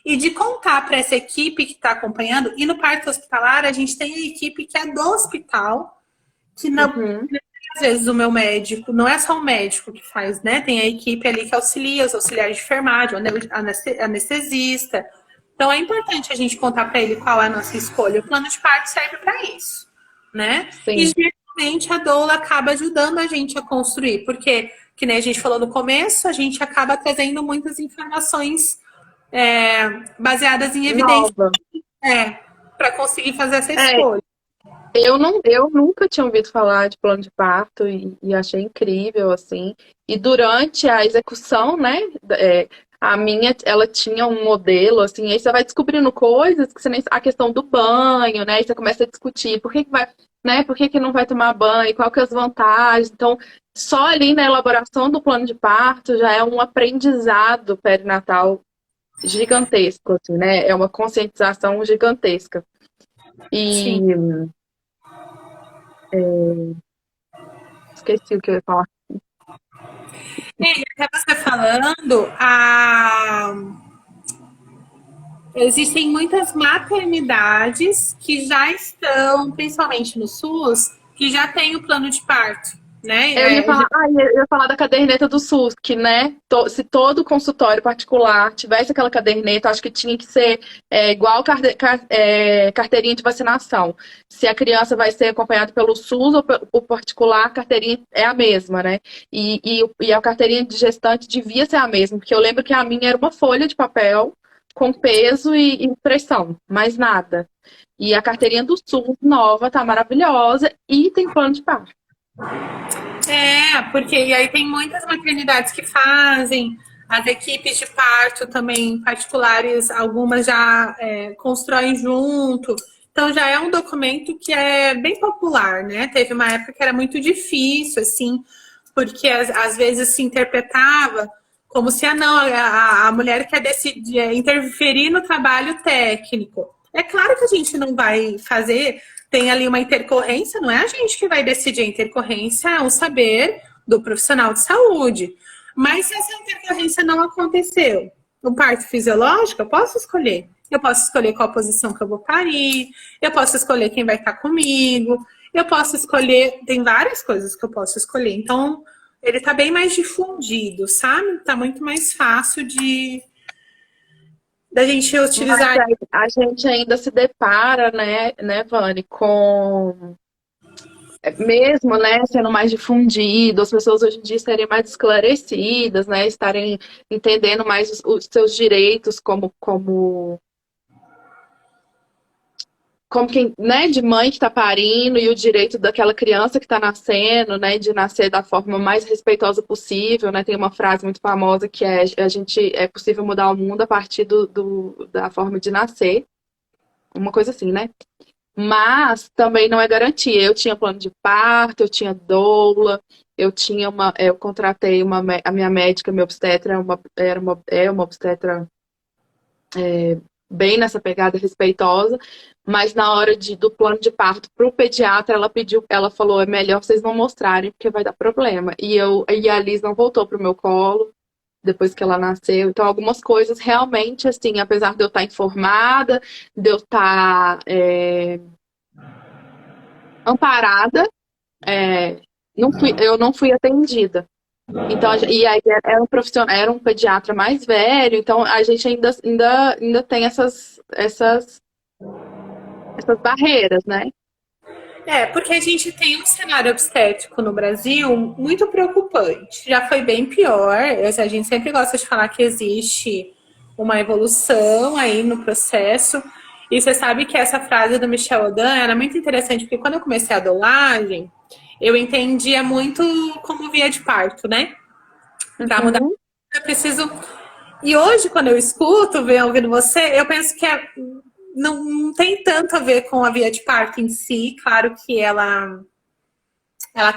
e de contar para essa equipe que está acompanhando. E no parto hospitalar, a gente tem a equipe que é do hospital, que não, Uhum. às vezes o meu médico, não é só o médico que faz, né? Tem a equipe ali que auxilia, os auxiliares de enfermagem, o anestesista. Então é importante a gente contar para ele qual é a nossa escolha. O plano de parto serve para isso, né? E Sim. geralmente a doula acaba ajudando a gente a construir, porque, que nem a gente falou no começo, a gente acaba trazendo muitas informações baseadas em evidência Nova. para conseguir fazer essa É, escolha. eu nunca tinha ouvido falar de plano de parto e achei incrível, assim. E durante a execução, né, a minha, ela tinha um modelo, assim, aí você vai descobrindo coisas que você nem... A questão do banho, né, aí você começa a discutir por que que vai, né, por que que não vai tomar banho, qual que é as vantagens. Então, só ali na elaboração do plano de parto já é um aprendizado perinatal gigantesco, assim, né, é uma conscientização gigantesca. E Sim. esqueci o que eu ia falar. E até você falando, existem muitas maternidades que já estão, principalmente no SUS, que já tem o plano de parto, né? Eu ia falar, eu ia falar da caderneta do SUS, que, né, se todo consultório particular tivesse aquela caderneta, acho que tinha que ser igual carteirinha de vacinação. Se a criança vai ser acompanhada pelo SUS ou pelo particular, a carteirinha é a mesma, né? E a carteirinha de gestante devia ser a mesma, porque eu lembro que a minha era uma folha de papel com peso e impressão, mais nada. E a carteirinha do SUS nova tá maravilhosa e tem plano de parto. Porque e aí tem muitas maternidades que fazem, as equipes de parto também particulares, algumas já constroem junto. Então já é um documento que é bem popular, né? Teve uma época que era muito difícil, assim, porque às vezes se interpretava como se não, a mulher quer decidir, interferir no trabalho técnico. É claro que a gente não vai fazer, tem ali uma intercorrência, não é a gente que vai decidir, a intercorrência é um saber do profissional de saúde. Mas se essa intercorrência não aconteceu, o parto fisiológico, eu posso escolher. Eu posso escolher qual posição que eu vou parir, eu posso escolher quem vai estar comigo, eu posso escolher, tem várias coisas que eu posso escolher. Então, ele está bem mais difundido, sabe? Está muito mais fácil da gente Mas utilizar. aí a gente ainda se depara, né, Vani, com mesmo, né, sendo mais difundido, as pessoas hoje em dia estarem mais esclarecidas, né, estarem entendendo mais os seus direitos como quem, né, de mãe que está parindo e o direito daquela criança que está nascendo, né, de nascer da forma mais respeitosa possível, né, tem uma frase muito famosa que é possível mudar o mundo a partir da forma de nascer, uma coisa assim, né? Mas também não é garantia. Eu tinha plano de parto, eu tinha doula, eu contratei a minha médica, minha obstetra, é uma obstetra bem nessa pegada respeitosa, mas na hora do plano de parto para o pediatra, ela falou, é melhor vocês não mostrarem, porque vai dar problema. E a Liz não voltou pro meu colo depois que ela nasceu. Então, algumas coisas realmente, assim, apesar de eu estar informada, de eu estar amparada, eu não fui atendida. Então, e aí era um profissional, era um pediatra mais velho, então a gente ainda tem essas barreiras, né? Porque a gente tem um cenário obstétrico no Brasil muito preocupante. Já foi bem pior. A gente sempre gosta de falar que existe uma evolução aí no processo. E você sabe que essa frase do Michel Odan era muito interessante, porque quando eu comecei a dolagem, eu entendia muito como via de parto, né? Para mudar, Uhum. eu preciso E hoje, quando eu escuto, venho ouvindo você, eu penso que não tem tanto a ver com a via de parto em si. Claro que ela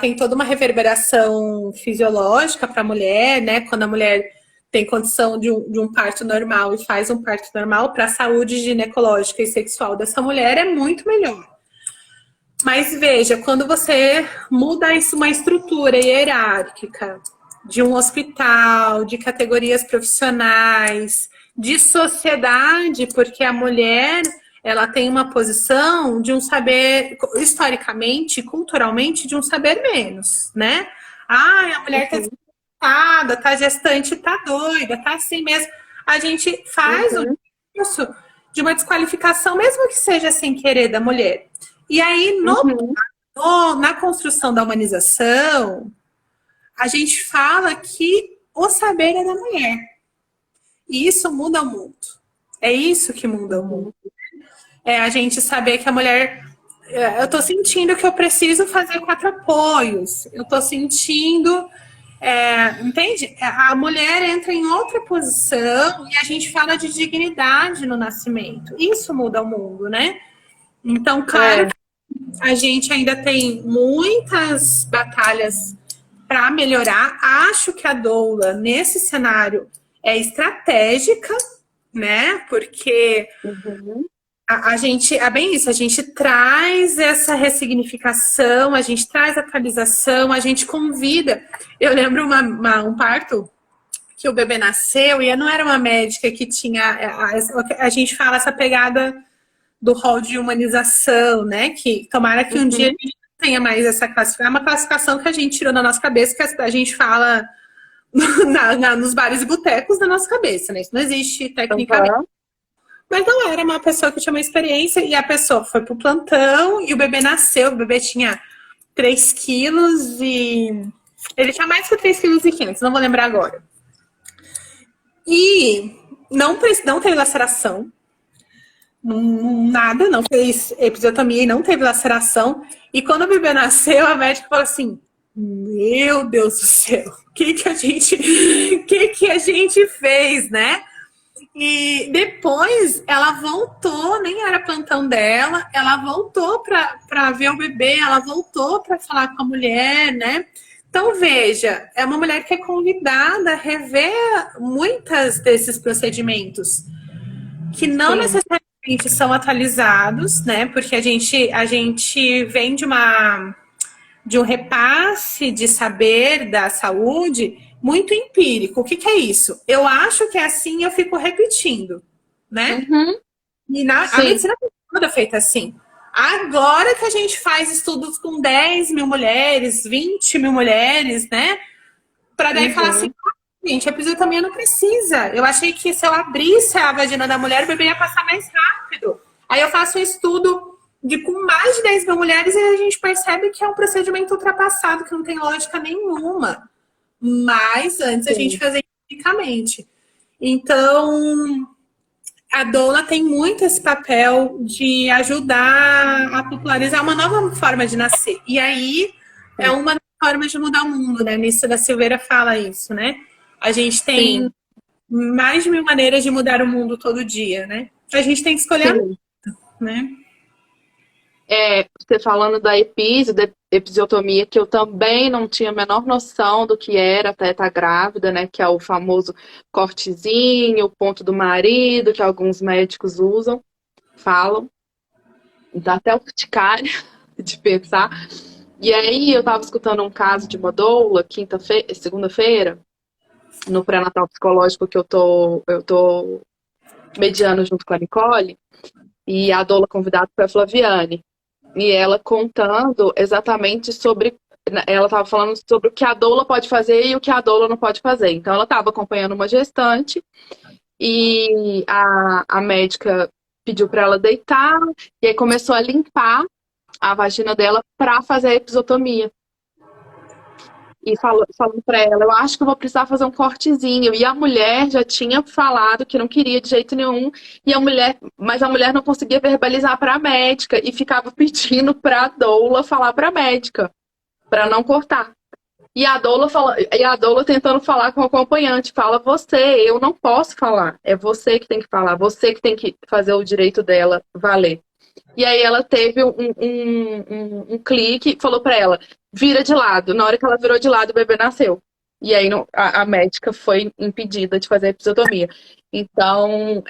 tem toda uma reverberação fisiológica para a mulher, né? Quando a mulher tem condição de um parto normal e faz um parto normal, para a saúde ginecológica e sexual dessa mulher é muito melhor. Mas veja, quando você muda isso, uma estrutura hierárquica de um hospital, de categorias profissionais, de sociedade, porque a mulher ela tem uma posição de um saber, historicamente, culturalmente, de um saber menos, né? Ah, a mulher tá tá gestante, tá doida, tá assim mesmo. A gente faz o discurso de uma desqualificação, mesmo que seja sem querer, da mulher. E aí, na construção da humanização, a gente fala que o saber é da mulher. E isso muda o mundo. É isso que muda o mundo. É a gente saber que a mulher... Eu tô sentindo que eu preciso fazer 4 apoios. Eu tô sentindo... entende? A mulher entra em outra posição e a gente fala de dignidade no nascimento. Isso muda o mundo, né? Então, claro que a gente ainda tem muitas batalhas para melhorar. Acho que a doula, nesse cenário, é estratégica, né? Porque a gente, é bem isso, a gente traz essa ressignificação, a gente traz atualização, a gente convida. Eu lembro um parto que o bebê nasceu e não era uma médica que tinha... A gente fala essa pegada do rol de humanização, né? Que tomara que um dia a gente não tenha mais essa classificação. É uma classificação que a gente tirou da nossa cabeça, que a gente fala nos bares e botecos da nossa cabeça, né? Isso não existe tecnicamente. Mas não era uma pessoa que tinha uma experiência e a pessoa foi pro plantão e o bebê nasceu, o bebê tinha 3 quilos e... Ele tinha mais que 3,5 kg, não vou lembrar agora. E não teve laceração. Nada, não fez episiotomia e não teve laceração. E quando o bebê nasceu, a médica falou assim: meu Deus do céu, o que a gente fez, né? E depois ela voltou, nem era plantão dela, ela voltou para ver o bebê, ela voltou para falar com a mulher, né? Então, veja, é uma mulher que é convidada a rever muitos desses procedimentos, que não necessariamente são atualizados, né? Porque a gente vem de um repasse de saber da saúde muito empírico. O que é isso? Eu acho que é assim, eu fico repetindo, né? E a medicina toda é feita assim. Agora que a gente faz estudos com 10 mil mulheres, 20 mil mulheres, né? Para daí falar assim, gente, a episiotomia não precisa. Eu achei que se eu abrisse a vagina da mulher, o bebê ia passar mais rápido. Aí eu faço um estudo com mais de 10 mil mulheres e a gente percebe que é um procedimento ultrapassado, que não tem lógica nenhuma. Mas antes a gente fazia empiricamente. Então, a doula tem muito esse papel de ajudar a popularizar uma nova forma de nascer. E aí é uma das formas de mudar o mundo, né? Nisso da Silveira fala isso, né? A gente tem mais de 1000 maneiras de mudar o mundo todo dia, né? A gente tem que escolher, né? Você falando da episiotomia, que eu também não tinha a menor noção do que era até estar grávida, né? Que é o famoso cortezinho, o ponto do marido, que alguns médicos usam, falam. Dá até urticária de pensar. E aí eu estava escutando um caso de uma doula, segunda-feira, no pré-natal psicológico que eu tô mediando junto com a Nicole, e a doula convidada foi a Flaviane. E ela contando exatamente sobre... Ela estava falando sobre o que a doula pode fazer e o que a doula não pode fazer. Então, ela estava acompanhando uma gestante e a médica pediu para ela deitar e aí começou a limpar a vagina dela para fazer a episiotomia. E falando para ela, eu acho que eu vou precisar fazer um cortezinho. E a mulher já tinha falado que não queria de jeito nenhum. Mas a mulher não conseguia verbalizar para a médica e ficava pedindo para a doula falar para a médica, para não cortar. E a doula tentando falar com o acompanhante, fala você, eu não posso falar. É você que tem que falar, você que tem que fazer o direito dela valer. E aí ela teve um clique, falou pra ela, vira de lado. Na hora que ela virou de lado, o bebê nasceu. E aí a médica foi impedida de fazer a episiotomia. Então,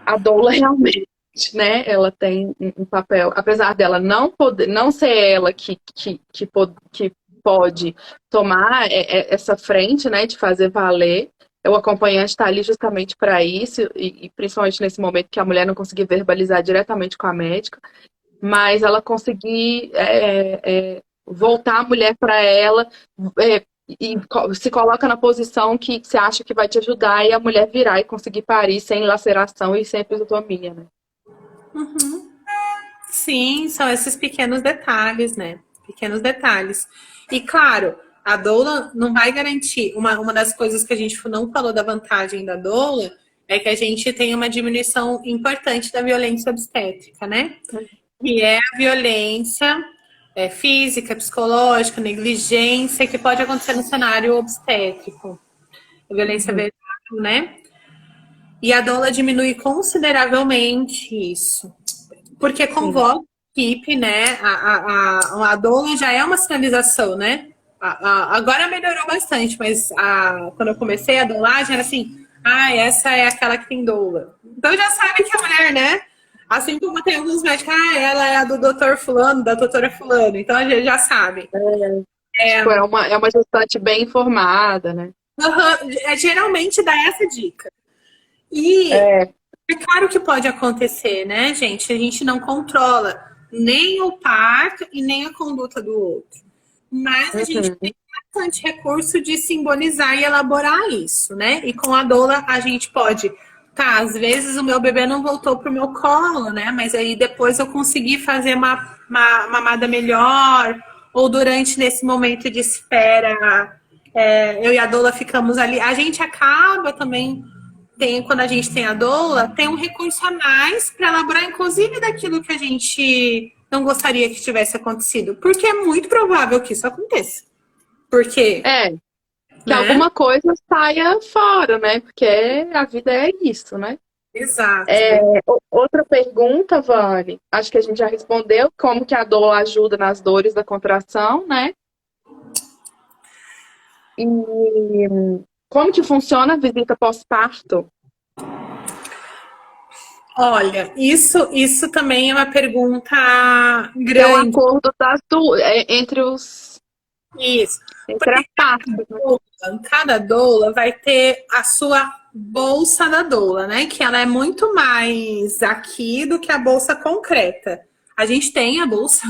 a doula realmente, né, ela tem um papel, apesar dela não poder, não ser ela que pode tomar essa frente, né, de fazer valer. O acompanhante está ali justamente para isso, e principalmente nesse momento que a mulher não conseguia verbalizar diretamente com a médica, mas ela conseguir voltar a mulher para ela, e se coloca na posição que você acha que vai te ajudar, e a mulher virar e conseguir parir sem laceração e sem episiotomia, né? Sim, são esses pequenos detalhes, né? Pequenos detalhes. E claro, a doula não vai garantir. Uma das coisas que a gente não falou da vantagem da doula é que a gente tem uma diminuição importante da violência obstétrica, né? Que é a violência física, psicológica, negligência que pode acontecer no cenário obstétrico. A violência verbal, né? E a doula diminui consideravelmente isso. Porque convoca a equipe, né? A doula já é uma sinalização, né? Agora melhorou bastante, mas quando eu comecei a doulagem era assim, essa é aquela que tem doula. Então já sabe que a mulher, né? Assim como tem alguns médicos, ela é a do doutor fulano, da doutora fulano. Então a gente já sabe. Tipo, é uma gestante bem informada, né? Geralmente dá essa dica. E é claro que pode acontecer, né, gente? A gente não controla nem o parto e nem a conduta do outro. Mas a gente tem bastante recurso de simbolizar e elaborar isso, né? E com a doula a gente pode... Tá, às vezes o meu bebê não voltou pro meu colo, né? Mas aí depois eu consegui fazer uma mamada melhor. Ou durante nesse momento de espera, eu e a doula ficamos ali. A gente acaba também... quando a gente tem a doula, tem um recurso a mais para elaborar, inclusive, daquilo que a gente não gostaria que tivesse acontecido. Porque é muito provável que isso aconteça. Porque... que alguma coisa saia fora, né? Porque a vida é isso, né? Exato. Outra pergunta, Vani, acho que a gente já respondeu, como que a doula ajuda nas dores da contração, né? E como que funciona a visita pós-parto? Olha, isso também é uma pergunta grande. É um acordo das duas, entre os... Isso. Entre as partes. Cada doula vai ter a sua bolsa da doula, né? Que ela é muito mais aqui do que a bolsa concreta. A gente tem a bolsa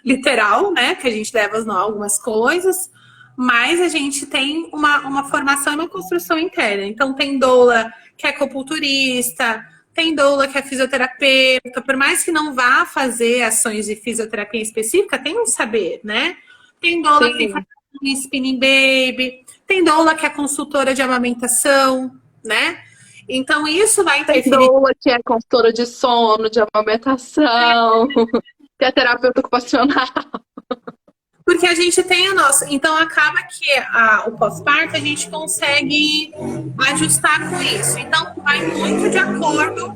literal, né? Que a gente leva algumas coisas, mas a gente tem uma formação e uma construção interna. Então tem doula que é acupunturista, tem doula que é fisioterapeuta, por mais que não vá fazer ações de fisioterapia específica, tem um saber, né? Tem doula que tem spinning baby, tem doula que é consultora de amamentação, né? Então isso vai interferir. Tem doula que é consultora de sono, de amamentação, que é terapeuta ocupacional. Porque a gente tem a nossa. Então acaba que o pós-parto a gente consegue ajustar com isso. Então vai muito de acordo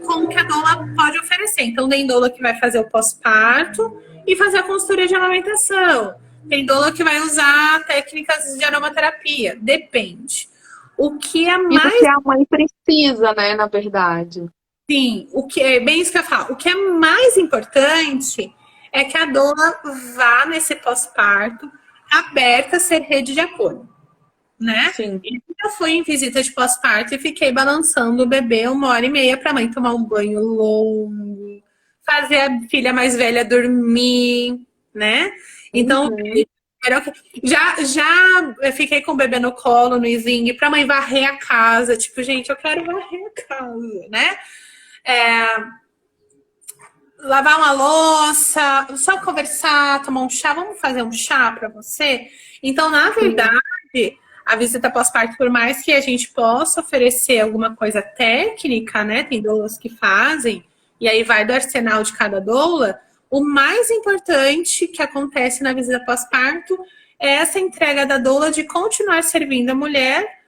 com o que a doula pode oferecer. Então tem doula que vai fazer o pós-parto e fazer a consultoria de amamentação. Tem doula que vai usar técnicas de aromaterapia. Depende. O que é mais... E do que a mãe precisa, né, na verdade. Sim, o que é bem isso que eu falo. O que é mais importante é que a doula vá nesse pós-parto aberta a ser rede de apoio, né? Sim. Eu fui em visita de pós-parto e fiquei balançando o bebê 1h30 para a mãe tomar um banho longo, fazer a filha mais velha dormir, né? Então, já fiquei com o bebê no colo, no sling, pra mãe varrer a casa. Tipo, gente, eu quero varrer a casa, né? Lavar uma louça, só conversar, tomar um chá. Vamos fazer um chá pra você? Então, na verdade, a visita pós-parto, por mais que a gente possa oferecer alguma coisa técnica, né? Tem doulas que fazem, e aí vai do arsenal de cada doula. o mais importante que acontece na visita pós-parto é essa entrega da doula de continuar servindo a mulher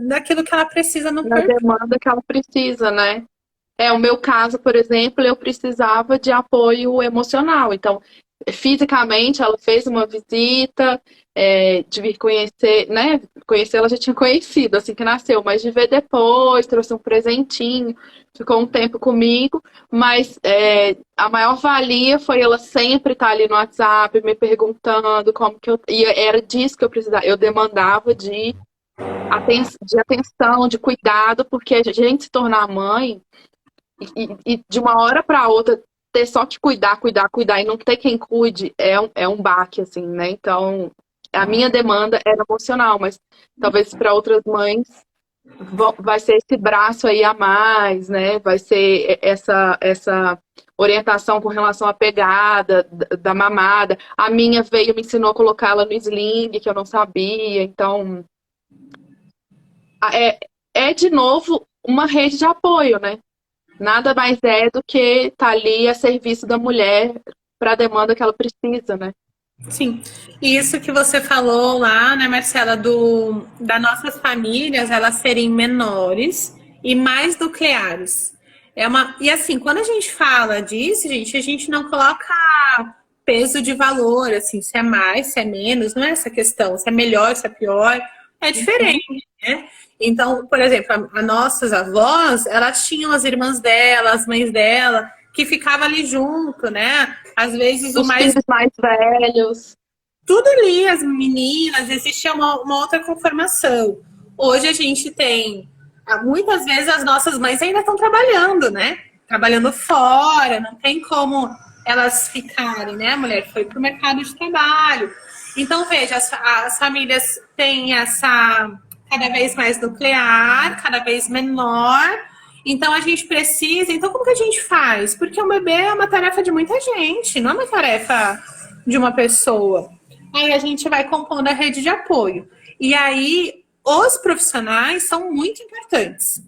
daquilo que ela precisa no Na percurso. demanda que ela precisa, né? O meu caso, por exemplo, eu precisava de apoio emocional. Então, fisicamente, ela fez uma visita, de vir conhecer, né? Conhecer, ela já tinha conhecido, assim que nasceu, mas de ver depois, trouxe um presentinho, ficou um tempo comigo. Mas a maior valia foi ela sempre estar ali no WhatsApp, me perguntando como que eu. E era disso que eu precisava. Eu demandava de atenção, de cuidado, porque a gente se tornar mãe. E de uma hora para outra ter só que cuidar, cuidar, cuidar e não ter quem cuide é um baque, assim, né? Então, a minha demanda era emocional, mas talvez para outras mães vai ser esse braço aí a mais, né? Vai ser essa orientação com relação à pegada da mamada. A minha veio, me ensinou a colocar ela no sling, que eu não sabia. Então, é, é de novo uma rede de apoio, né? Nada mais é do que estar ali a serviço da mulher para a demanda que ela precisa, né? Sim, e isso que você falou lá, né, Marcela, das nossas famílias, elas serem menores e mais nucleares. E assim, quando a gente fala disso, gente, a gente não coloca peso de valor, assim, se é mais, se é menos, não é essa questão, se é melhor, se é pior, é diferente, né? Então, por exemplo, as nossas avós, elas tinham as irmãs dela, as mães dela, que ficavam ali junto, né? Às vezes o Os mais filhos mais velhos. tudo ali, as meninas, existia uma outra conformação. Hoje a gente tem, muitas vezes as nossas mães ainda estão trabalhando, né? Trabalhando fora, não tem como elas ficarem, né? A mulher foi para o mercado de trabalho. Então, veja, as famílias têm essa cada vez mais nuclear, cada vez menor. Então, a gente precisa. Então, como que a gente faz? Porque um bebê é uma tarefa de muita gente, não é uma tarefa de uma pessoa. Aí a gente vai compondo a rede de apoio. E aí os profissionais são muito importantes,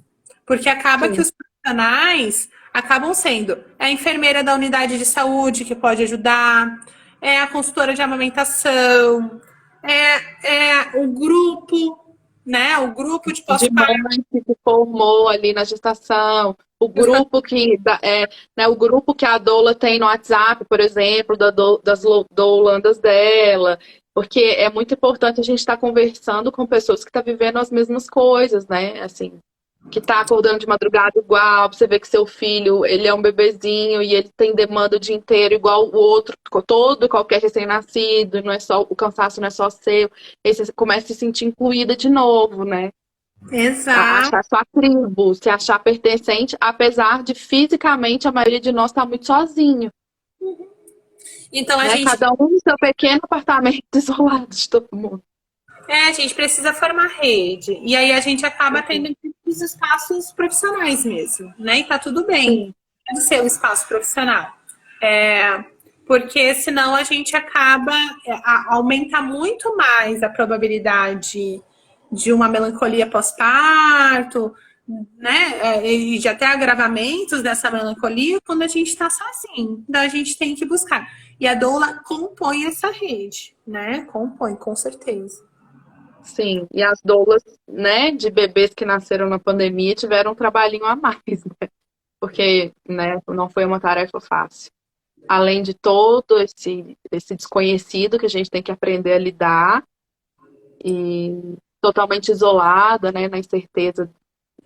porque acaba que Sim. os profissionais acabam sendo a enfermeira da unidade de saúde que pode ajudar, é a consultora de amamentação, é o grupo, né? O grupo de De pós-parto. mãe que se formou ali na gestação. O grupo que a doula tem no WhatsApp, por exemplo, das doulandas dela. Porque é muito importante a gente estar conversando com pessoas que estão vivendo as mesmas coisas, né? Assim, que tá acordando de madrugada igual, você vê que seu filho, ele é um bebezinho e ele tem demanda o dia inteiro igual o outro, todo qualquer recém-nascido, não é só o cansaço não é só seu, aí você começa a se sentir incluída de novo, né? Exato. Achar sua tribo, se achar pertencente, apesar de fisicamente a maioria de nós estar muito sozinho, Então a né? gente Cada um no seu pequeno apartamento isolado de todo mundo. a gente precisa formar rede. E aí a gente acaba tendo os espaços profissionais mesmo, né? E tá tudo bem. Sim, Pode ser um espaço profissional. É, porque senão a gente acaba, aumenta muito mais a probabilidade de uma melancolia pós-parto, né? E de até agravamentos dessa melancolia quando a gente está sozinho. Então a gente tem que buscar. E a doula compõe essa rede, né? Compõe, com certeza. sim. E as doulas, né, de bebês que nasceram na pandemia tiveram um trabalhinho a mais, né? Porque, né, não foi uma tarefa fácil. Além de todo esse desconhecido que a gente tem que aprender a lidar e totalmente isolada, né, na incerteza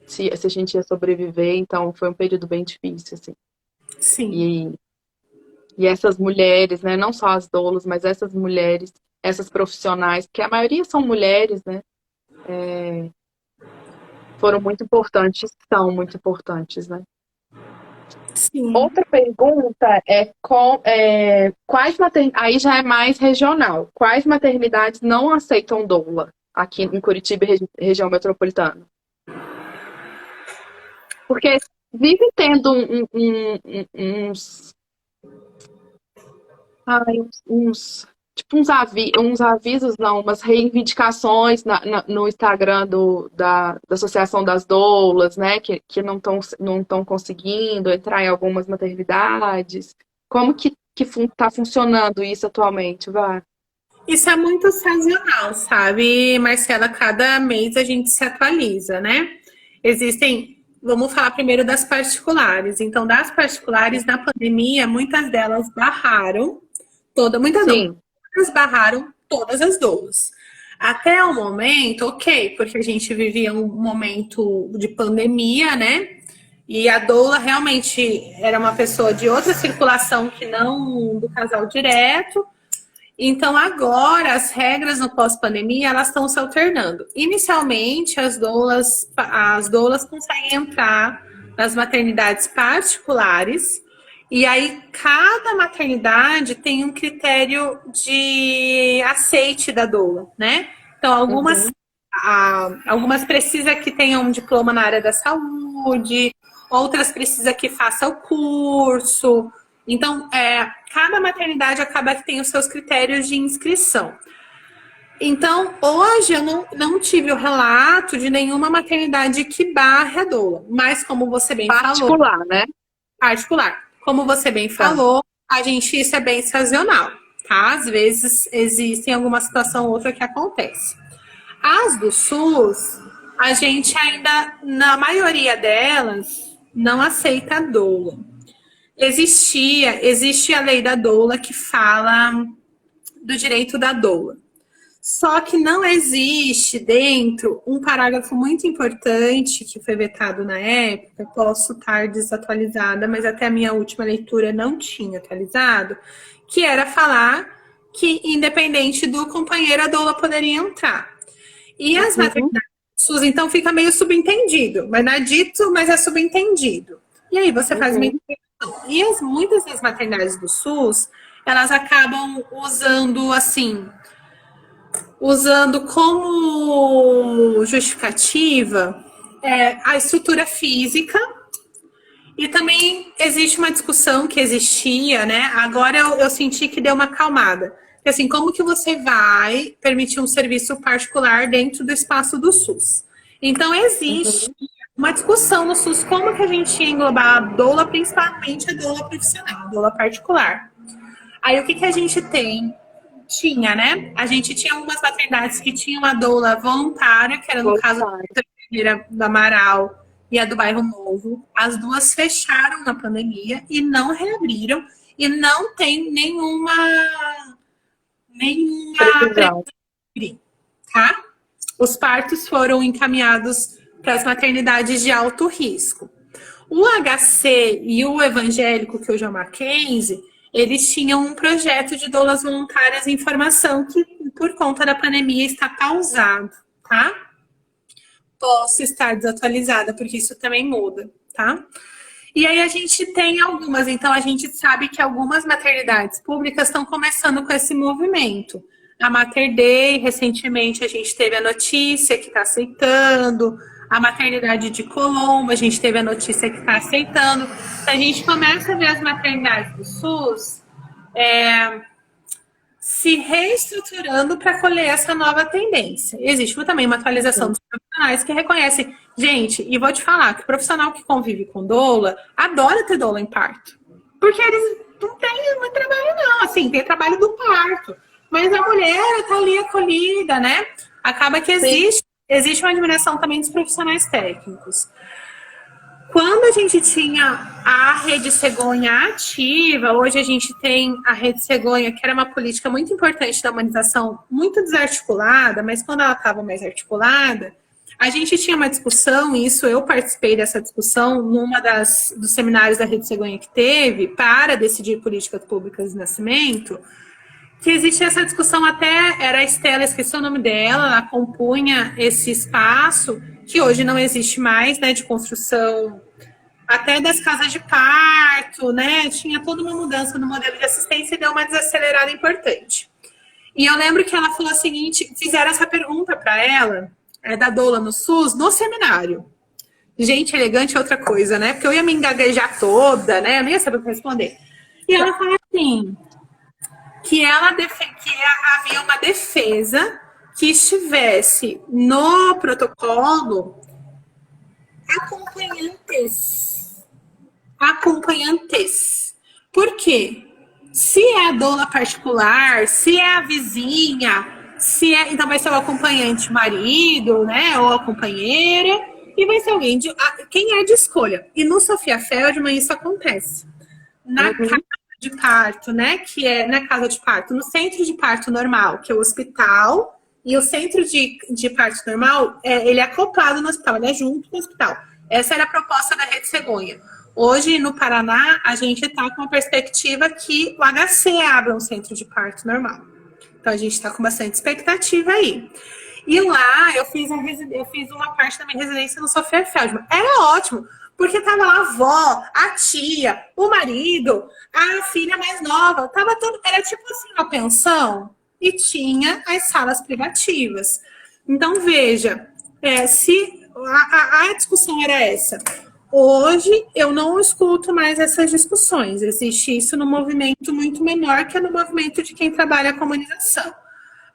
se a gente ia sobreviver, então foi um período bem difícil, assim. Sim. E, e essas mulheres, né, não só as doulas, mas essas mulheres, essas profissionais, que a maioria são mulheres, né, foram muito importantes, são muito importantes, né. Sim. Outra pergunta quais aí já é mais regional. Quais maternidades não aceitam doula aqui em Curitiba e região metropolitana? Porque vive tendo tipo uns avisos, não, umas reivindicações no Instagram da Associação das Doulas, né? Que não estão conseguindo entrar em algumas maternidades. Como que tá funcionando isso atualmente, Vá? Isso é muito sazonal, sabe, Marcela? Cada mês a gente se atualiza, né? Existem, vamos falar primeiro das particulares. Então, das particulares, na pandemia, muitas delas barraram, muitas não, Sim. todas barraram todas as doulas. Até o momento, ok, porque a gente vivia um momento de pandemia, né? E a doula realmente era uma pessoa de outra circulação que não do casal direto. Então, agora, as regras no pós-pandemia, elas estão se alternando. Inicialmente, as doulas conseguem entrar nas maternidades particulares, e aí cada maternidade tem um critério de aceite da doula, né? Então, Uhum. algumas precisa que tenham um diploma na área da saúde, outras precisa que faça o curso. Então, cada maternidade acaba que tem os seus critérios de inscrição. Então, hoje eu não tive o relato de nenhuma maternidade que barre a doula, mas como você bem falou, Particular, né? particular, como você bem Tá. falou, a gente isso é bem sazonal, tá? Às vezes existem alguma situação ou outra que acontece. As do SUS, a gente ainda, na maioria delas, não aceita a doula. Existe a lei da doula que fala do direito da doula. Só que não existe dentro um parágrafo muito importante que foi vetado na época, posso estar desatualizada, mas até a minha última leitura não tinha atualizado, que era falar que independente do companheiro, a doula poderia entrar. E as Uhum. maternidades SUS, então, fica meio subentendido, mas não é dito, mas é subentendido. E aí você faz uma Uhum. interpretação. E muitas das maternidades do SUS, elas acabam usando como justificativa a estrutura física. E também existe uma discussão que existia, né? Agora eu senti que deu uma acalmada. Assim, como que você vai permitir um serviço particular dentro do espaço do SUS? Então, existe Uhum. uma discussão no SUS como que a gente ia englobar a doula, principalmente a doula profissional, a doula particular. Aí, o que a gente tinha, né? A gente tinha algumas maternidades que tinham a doula voluntária, que era no caso Voluntário. do Amaral e a do Bairro Novo. As duas fecharam na pandemia e não reabriram e não tem nenhuma Precisão. previsão, tá? Os partos foram encaminhados para as maternidades de alto risco. O HC e o evangélico, que hoje é o Mackenzie, eles tinham um projeto de doulas voluntárias em formação que, por conta da pandemia, está pausado, tá? Posso estar desatualizada, porque isso também muda, tá? E aí a gente tem algumas, então a gente sabe que algumas maternidades públicas estão começando com esse movimento. A Mater Dei, recentemente a gente teve a notícia que está aceitando, a maternidade de Colombo, a gente teve a notícia que está aceitando. Então, a gente começa a ver as maternidades do SUS se reestruturando para colher essa nova tendência. Existe também uma atualização Sim. dos profissionais que reconhece, gente, e vou te falar que o profissional que convive com doula adora ter doula em parto. Porque eles não têm muito trabalho, não. Assim, tem trabalho do parto. Mas a mulher está ali acolhida, né? Acaba que Sim. existe uma diminuição também dos profissionais técnicos. Quando a gente tinha a Rede Cegonha ativa, hoje a gente tem a Rede Cegonha, que era uma política muito importante da humanização, muito desarticulada, mas quando ela estava mais articulada, a gente tinha uma discussão, e isso eu participei dessa discussão numa dos seminários da Rede Cegonha que teve, para decidir políticas públicas de nascimento, que existia essa discussão até, era a Estela, esqueci o nome dela, ela compunha esse espaço, que hoje não existe mais, né, de construção até das casas de parto, né, tinha toda uma mudança no modelo de assistência e deu uma desacelerada importante. E eu lembro que ela falou o seguinte, fizeram essa pergunta para ela, da doula no SUS, no seminário. Gente elegante é outra coisa, né, porque eu ia me engaguejar toda, né, eu nem ia saber o que responder. E ela falou assim, que havia uma defesa que estivesse no protocolo acompanhantes. Acompanhantes. Por quê? Se é a doula particular, se é a vizinha, se é, então vai ser o acompanhante marido, né, ou a companheira, e vai ser alguém de quem é de escolha. E no Sofia Feldman isso acontece. Na casa Uhum. de parto, né, que é na casa de parto, no centro de parto normal, que é o hospital, e o centro de parto normal, ele é acoplado no hospital, ele é junto com o hospital. Essa era a proposta da Rede Cegonha. Hoje, no Paraná, a gente está com uma perspectiva que o HC abra um centro de parto normal. Então, a gente está com bastante expectativa aí. E lá, eu fiz uma parte da minha residência no Sofia Feldman. Era ótimo, porque tava lá a avó, a tia, o marido, a filha mais nova. Tava tudo, era tipo assim, uma pensão. E tinha as salas privativas. Então, veja, se a discussão era essa. Hoje eu não escuto mais essas discussões. Existe isso no movimento muito menor que é no movimento de quem trabalha a comunicação.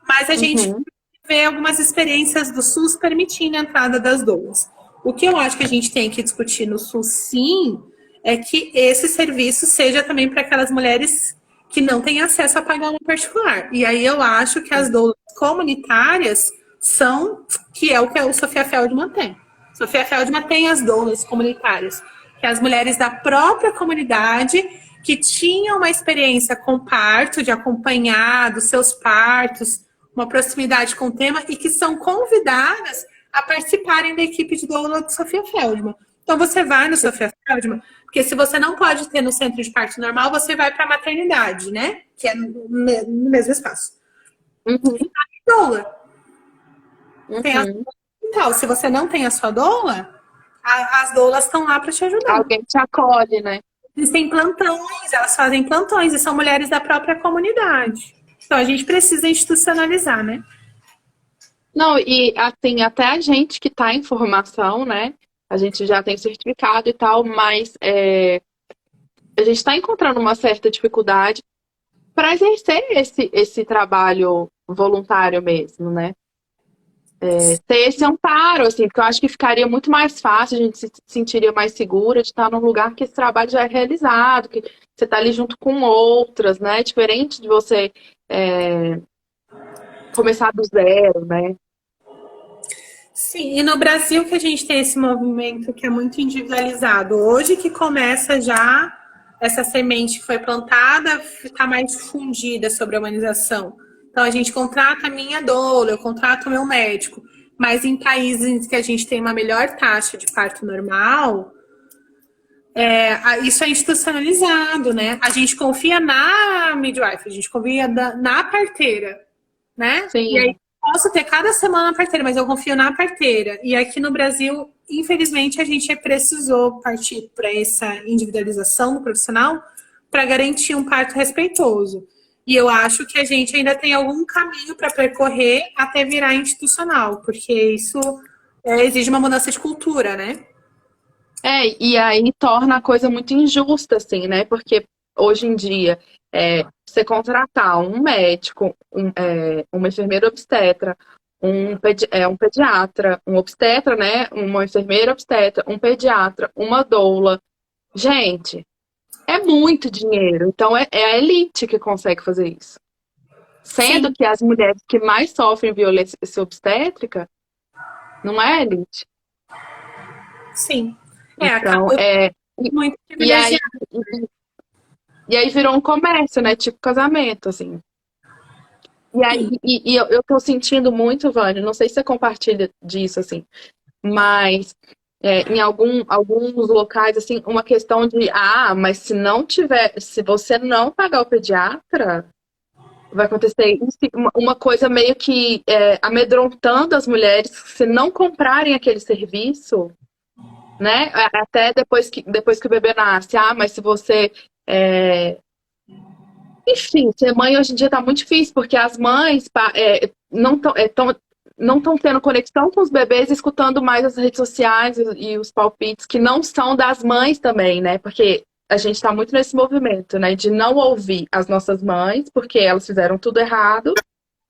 Mas a gente Uhum. vê algumas experiências do SUS permitindo a entrada das doulas. O que eu acho que a gente tem que discutir no SUS, sim, é que esse serviço seja também para aquelas mulheres que não têm acesso a pagar uma particular. E aí eu acho que as doulas comunitárias são, que é o que a Sofia Feldman tem. Sofia Feldman tem as doulas comunitárias, que é as mulheres da própria comunidade que tinham uma experiência com parto, de acompanhar dos seus partos, uma proximidade com o tema e que são convidadas a participarem da equipe de doula do Sofia Feldman. Então você vai no Sofia Feldman, porque se você não pode ter no centro de parto normal, você vai para a maternidade, né? Que é no mesmo espaço. Uhum. Doula. Tem a... Uhum. Então, se você não tem a sua doula, as doulas estão lá para te ajudar. Alguém te acolhe, né? Existem plantões, elas fazem plantões e são mulheres da própria comunidade. Então a gente precisa institucionalizar, né? Não, e assim, até a gente que está em formação, né? A gente já tem certificado e tal, mas a gente está encontrando uma certa dificuldade para exercer esse trabalho voluntário mesmo, né? Ter esse amparo, assim, porque eu acho que ficaria muito mais fácil, a gente se sentiria mais segura de estar num lugar que esse trabalho já é realizado, que você está ali junto com outras, né? Diferente de você começar do zero, né? Sim, e no Brasil que a gente tem esse movimento que é muito individualizado. Hoje que começa já essa semente que foi plantada, está mais difundida sobre a humanização. Então a gente contrata a minha doula, eu contrato o meu médico. Mas em países que a gente tem uma melhor taxa de parto normal, isso é institucionalizado, né? A gente confia na midwife, a gente confia na parteira, né? E aí Sim. posso ter cada semana a parteira, mas eu confio na parteira. E aqui no Brasil, infelizmente, a gente precisou partir para essa individualização do profissional para garantir um parto respeitoso. E eu acho que a gente ainda tem algum caminho para percorrer até virar institucional, porque isso exige uma mudança de cultura, né? E aí torna a coisa muito injusta, assim, né? Porque hoje em dia, você contratar um médico, uma enfermeira obstetra, um pediatra, um obstetra, né? Uma enfermeira obstetra, um pediatra, uma doula. Gente, é muito dinheiro. Então, é a elite que consegue fazer isso. Sendo Sim, que as mulheres que mais sofrem violência obstétrica não é a elite. sim. Então, Acaba muito e aí, privilegiado. e aí virou um comércio, né? Tipo casamento, assim. E aí, eu tô sentindo muito, Vânia, não sei se você compartilha disso, assim, mas em alguns locais, assim, uma questão de, mas se você não pagar o pediatra, vai acontecer uma coisa meio que amedrontando as mulheres se não comprarem aquele serviço, né? Até depois que o bebê nasce, mas se você enfim, ser mãe hoje em dia tá muito difícil, porque as mães não estão tendo conexão com os bebês, escutando mais as redes sociais e os palpites que não são das mães também, né? Porque a gente está muito nesse movimento, né? De não ouvir as nossas mães, porque elas fizeram tudo errado,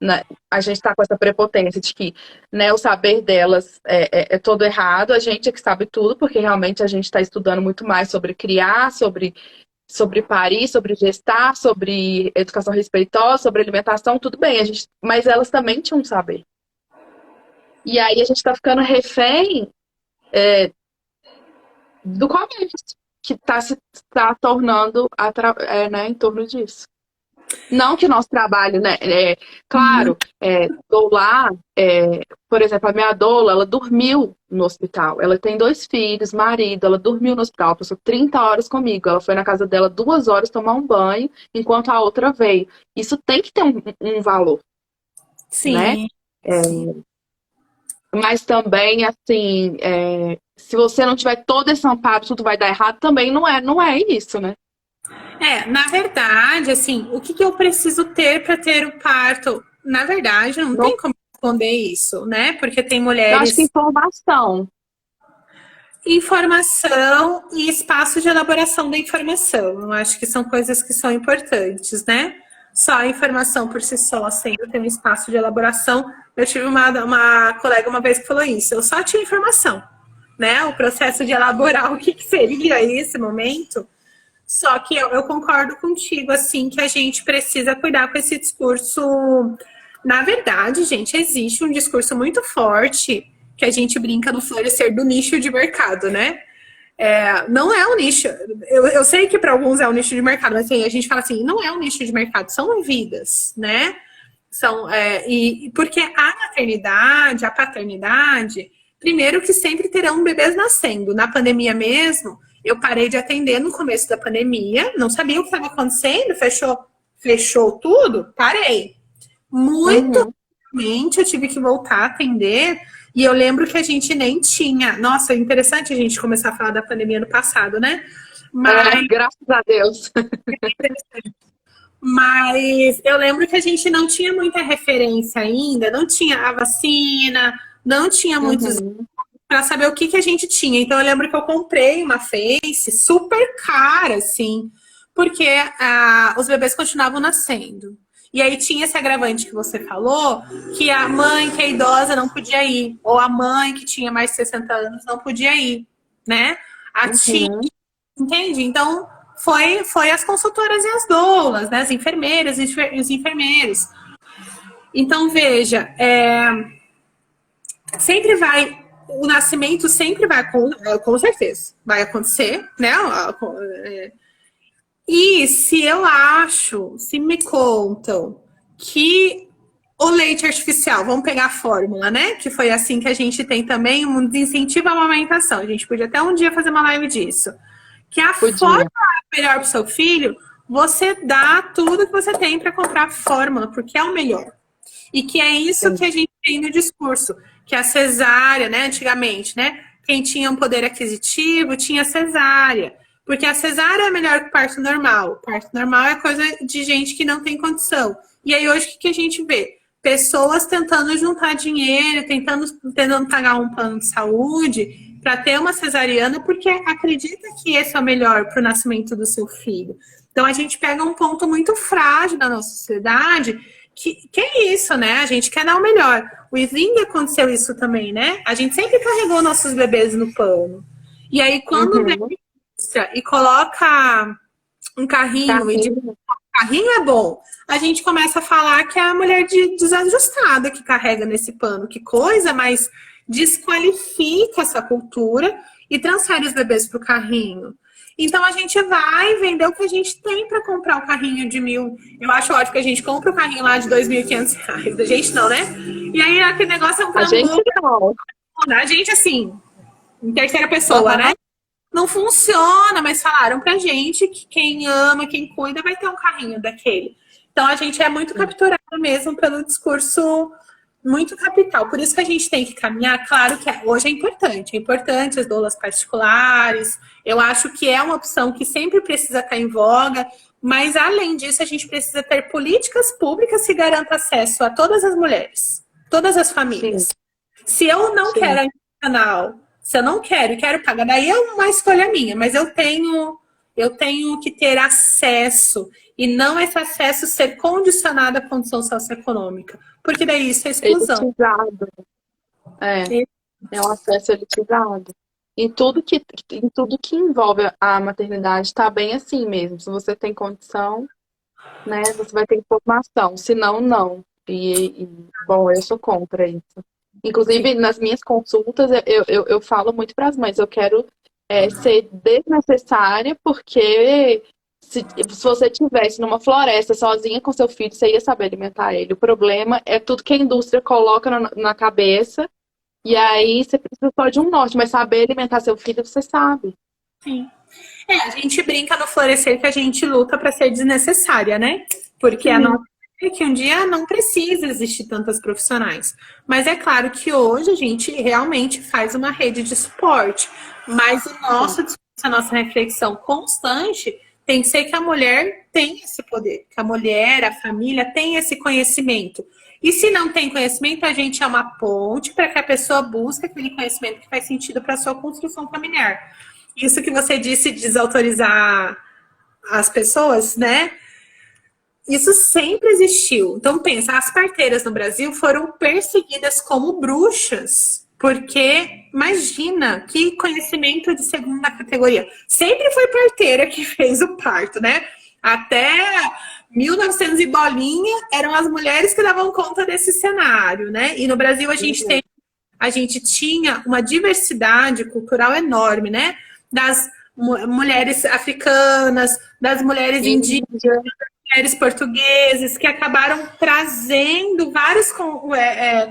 né? A gente está com essa prepotência de que, né, o saber delas é todo errado, a gente é que sabe tudo, porque realmente a gente está estudando muito mais sobre criar, sobre sobre parir, sobre gestar, sobre educação respeitosa, sobre alimentação, tudo bem, mas elas também tinham um saber. E aí a gente está ficando refém do comércio, que está se tá tornando né, em torno disso. Não que nosso trabalho, né? Claro, dou lá, por exemplo, a minha doula, ela dormiu no hospital. Ela tem 2 filhos, marido, ela dormiu no hospital, ela passou 30 horas comigo. Ela foi na casa dela 2 horas tomar um banho, enquanto a outra veio. Isso tem que ter um valor, né? Sim. Mas também, assim, se você não tiver todo esse amparo, tudo vai dar errado, também não é isso, né? Na verdade, assim, o que eu preciso ter para ter o parto? Na verdade, não tem como responder isso, né? Porque tem Eu acho que mulheres. Informação e espaço de elaboração da informação. Eu acho que são coisas que são importantes, né? Só a informação por si só, sem ter um espaço de elaboração. Eu tive uma colega uma vez que falou isso. Eu só tinha informação, né? O processo de elaborar o que seria esse momento. Só que eu concordo contigo, assim, que a gente precisa cuidar com esse discurso. Na verdade, gente, existe um discurso muito forte que a gente brinca no florescer do nicho de mercado, né? Não é um nicho. Eu sei que para alguns é um nicho de mercado, mas assim, a gente fala assim, não é um nicho de mercado, são vidas, né? Porque a maternidade, a paternidade, primeiro que sempre terão bebês nascendo. Na pandemia mesmo, eu parei de atender no começo da pandemia, não sabia o que estava acontecendo, fechou tudo, parei. Muito rapidamente eu tive que voltar a atender, e eu lembro que a gente nem tinha. Nossa, é interessante a gente começar a falar da pandemia no passado, né? Graças a Deus. Mas eu lembro que a gente não tinha muita referência ainda, não tinha a vacina, não tinha muitos para saber o que a gente tinha. Então eu lembro que eu comprei uma face super cara, assim, porque os bebês continuavam nascendo. E aí tinha esse agravante que você falou, que a mãe que é idosa não podia ir, ou a mãe que tinha mais de 60 anos não podia ir, né? A tia, entende? Então foi as consultoras e as doulas, né? As enfermeiras e os enfermeiros. Então veja, sempre vai, o nascimento sempre vai, com certeza, vai acontecer, né? E se me contam que o leite artificial, vamos pegar a fórmula, né? Que foi assim que a gente tem também um desincentivo à amamentação. A gente podia até um dia fazer uma live disso. Que a fórmula é melhor para o seu filho, você dá tudo que você tem para comprar a fórmula, porque é o melhor. E que é isso que a gente tem no discurso, que a cesárea, né, antigamente, né, quem tinha um poder aquisitivo tinha cesárea, porque a cesárea é melhor que o parto normal. O parto normal é coisa de gente que não tem condição. E aí hoje o que a gente vê? Pessoas tentando juntar dinheiro, tentando pagar um plano de saúde para ter uma cesariana, porque acredita que esse é o melhor para o nascimento do seu filho. Então a gente pega um ponto muito frágil da nossa sociedade, que é isso, né? A gente quer dar o melhor. O Sling aconteceu isso também, né? A gente sempre carregou nossos bebês no pano. E aí, quando vem e coloca um carrinho e diz que o carrinho é bom, a gente começa a falar que é a mulher desajustada que carrega nesse pano. Que coisa, mas desqualifica essa cultura e transfere os bebês para o carrinho. Então a gente vai vender o que a gente tem para comprar o carrinho de 1.000. Eu acho ótimo que a gente compra o carrinho lá de R$2.500. Da gente não, né? E aí aquele negócio é um A gente não. A gente, assim, em terceira pessoa, né? Não funciona, mas falaram pra gente que quem ama, quem cuida, vai ter um carrinho daquele. Então a gente é muito capturado mesmo pelo discurso muito capital. Por isso que a gente tem que caminhar. Claro que hoje é importante as doulas particulares. Eu acho que é uma opção que sempre precisa estar em voga, mas além disso a gente precisa ter políticas públicas que garantam acesso a todas as mulheres, todas as famílias. Se eu não quero a institucional, se eu não quero e quero pagar, daí é uma escolha minha, mas eu tenho que ter acesso e não esse acesso ser condicionado à condição socioeconômica, porque daí isso é exclusão. Elitizado. É um acesso elitizado. em tudo que envolve a maternidade, tá bem assim mesmo. Se você tem condição, né, você vai ter informação. Se não, não. Bom, eu sou contra isso. Sim. Inclusive, nas minhas consultas, eu falo muito para as mães, eu quero ser desnecessária, porque se você estivesse numa floresta sozinha com seu filho, você ia saber alimentar ele. O problema é tudo que a indústria coloca na cabeça, e aí você precisa só de um norte, mas saber alimentar seu filho, você sabe. Sim. A gente brinca no Florescer que a gente luta para ser desnecessária, né? Porque a Sim. nossa é que um dia não precisa existir tantas profissionais. Mas é claro que hoje a gente realmente faz uma rede de suporte. Mas o nosso discurso, a nossa reflexão constante tem que ser que a mulher tem esse poder, que a mulher, a família tem esse conhecimento. E se não tem conhecimento, a gente é uma ponte para que a pessoa busque aquele conhecimento que faz sentido para a sua construção familiar. Isso que você disse de desautorizar as pessoas, né? Isso sempre existiu. Então pensa, as parteiras no Brasil foram perseguidas como bruxas, porque imagina que conhecimento de segunda categoria. Sempre foi parteira que fez o parto, né? Até 1900 e bolinha eram as mulheres que davam conta desse cenário, né? E no Brasil Uhum. a gente tinha uma diversidade cultural enorme, né? Das mulheres africanas, das mulheres indígenas, Índia. mulheres portugueses, que acabaram trazendo vários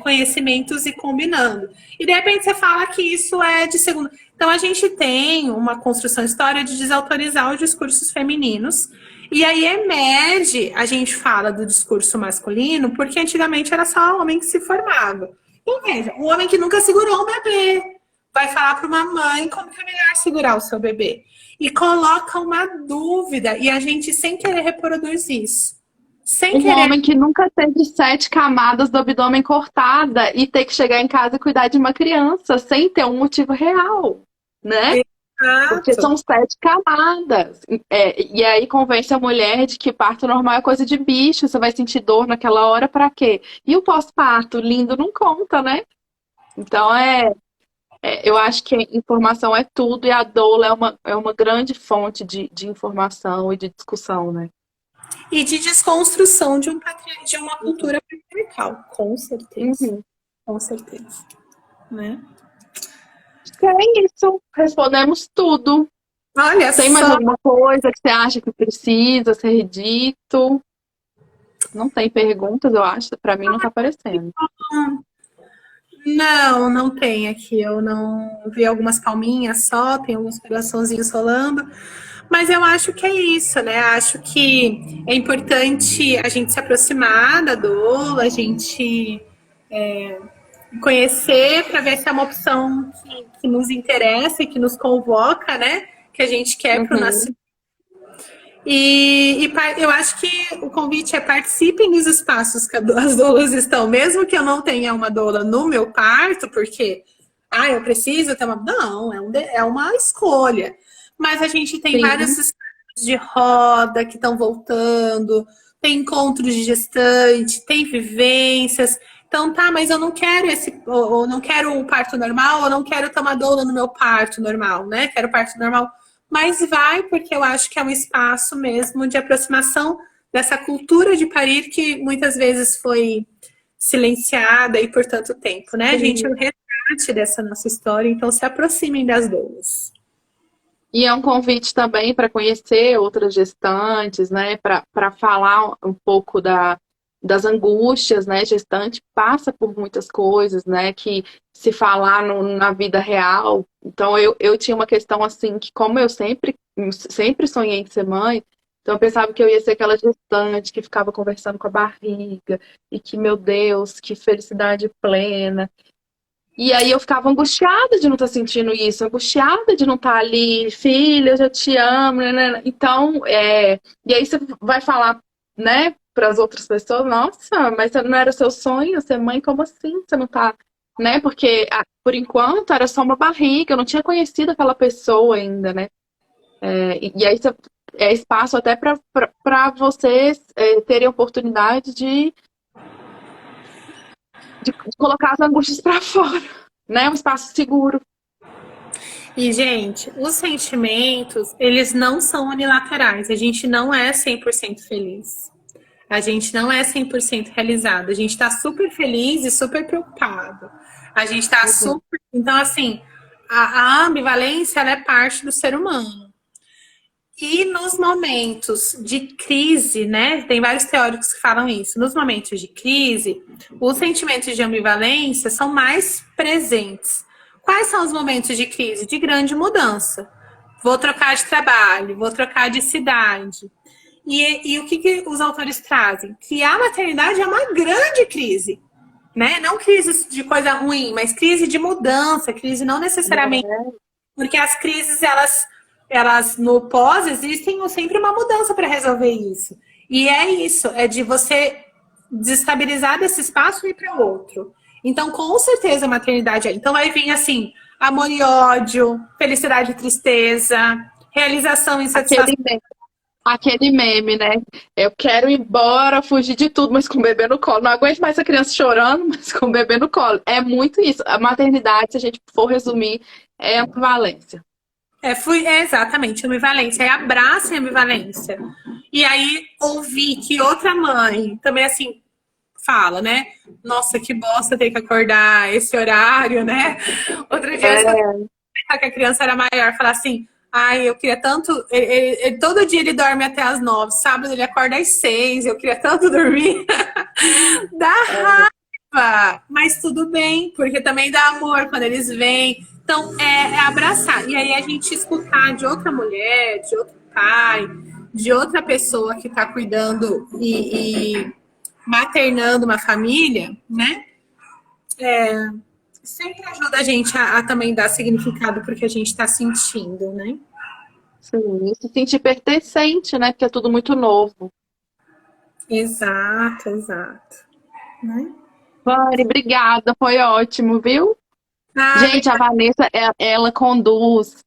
conhecimentos e combinando. E de repente você fala que isso é de segunda. Então a gente tem uma construção histórica de desautorizar os discursos femininos. E aí emerge, a gente fala do discurso masculino, porque antigamente era só homem que se formava. Então, veja, um homem que nunca segurou um bebê vai falar para uma mãe como que é melhor segurar o seu bebê. E coloca uma dúvida, e a gente sem querer reproduz isso. Sem Um querer. homem que nunca teve 7 camadas do abdômen cortada e ter que chegar em casa e cuidar de uma criança sem ter um motivo real, né? Porque Exato. são 7 camadas. E aí convence a mulher de que parto normal é coisa de bicho, você vai sentir dor naquela hora pra quê? E o pós-parto, lindo, não conta, né? Então eu acho que informação é tudo e a doula é uma grande fonte de informação e de discussão, né? E de desconstrução de uma cultura patriarcal. Com certeza. Uhum. Com certeza. Né? Acho que é isso. Respondemos tudo. Olha Tem mais só. alguma coisa que você acha que precisa ser dito? Não tem perguntas, eu acho. Para mim não está aparecendo. Não, não tem aqui. Eu não vi algumas palminhas só, tem alguns coraçãozinhos rolando. Mas eu acho que é isso, né? Acho que é importante a gente se aproximar da doula, a gente conhecer para ver se é uma opção que nos interessa e que nos convoca, né? Que a gente quer para o Uhum. nascimento. Eu acho que o convite é participem dos espaços que as doulas estão, mesmo que eu não tenha uma doula no meu parto, porque eu preciso ter uma. Não, é uma escolha. Mas a gente tem vários Sim. espaços de roda que estão voltando, tem encontros de gestante, tem vivências. Então tá, mas eu não quero ou não quero o parto normal, ou não quero ter uma doula no meu parto normal, né? Quero parto normal, mas vai porque eu acho que é um espaço mesmo de aproximação dessa cultura de parir que muitas vezes foi silenciada e por tanto tempo, né? A gente é um Sim. resgate dessa nossa história, então se aproximem das doulas. E é um convite também para conhecer outras gestantes, né? Para falar um pouco das angústias, né? Gestante passa por muitas coisas, né? Que se falar na vida real. Então, eu tinha uma questão assim, que como eu sempre sonhei em ser mãe, então eu pensava que eu ia ser aquela gestante que ficava conversando com a barriga, e que, meu Deus, que felicidade plena. E aí eu ficava angustiada de não estar sentindo isso, angustiada de não estar ali, filha, eu já te amo, né? Então, e aí você vai falar, né, para as outras pessoas, nossa, mas não era seu sonho ser mãe? Como assim? Você não tá, né? Porque por enquanto era só uma barriga, eu não tinha conhecido aquela pessoa ainda, né? E aí é espaço até para vocês terem oportunidade de colocar as angústias para fora, né? Um espaço seguro. E, gente, os sentimentos, eles não são unilaterais. A gente não é 100% feliz. A gente não é 100% realizado. A gente está super feliz e super preocupado. A gente está Uhum. super. Então, assim, a ambivalência ela é parte do ser humano. E nos momentos de crise, né? Tem vários teóricos que falam isso. Nos momentos de crise, os sentimentos de ambivalência são mais presentes. Quais são os momentos de crise? De grande mudança. Vou trocar de trabalho, vou trocar de cidade. E o que os autores trazem? Que a maternidade é uma grande crise, né? Não crise de coisa ruim, mas crise de mudança, crise não necessariamente porque as crises, elas no pós existem sempre uma mudança para resolver isso. E é isso, é de você desestabilizar desse espaço e ir para outro. Então, com certeza, a maternidade. Então, vai vir assim: amor e ódio, felicidade e tristeza, realização e insatisfação. Aquele meme, aquele meme, né? Eu quero ir embora, fugir de tudo, mas com o bebê no colo. Não aguento mais a criança chorando, mas com o bebê no colo. É muito isso. A maternidade, se a gente for resumir, é ambivalência. É exatamente, ambivalência. Aí abraça a ambivalência. E aí, ouvir que outra mãe também, assim, fala, né? Nossa, que bosta ter que acordar esse horário, né? Outro dia eu escutei É, que a criança era maior, falar assim, ai, eu queria tanto. Todo dia ele dorme até as 9, sábado ele acorda às 6, eu queria tanto dormir. Dá é, raiva, mas tudo bem, porque também dá amor quando eles vêm. Então, é abraçar. E aí a gente escutar de outra mulher, de outro pai, de outra pessoa que está cuidando e maternando uma família, né? Sempre ajuda a gente a também dar significado para o que a gente está sentindo, né? sim, e se sentir pertencente, né? Porque é tudo muito novo. Exato, exato. Né? Mari, obrigada, foi ótimo, viu? Ah, Gente, a Vanessa, ela conduz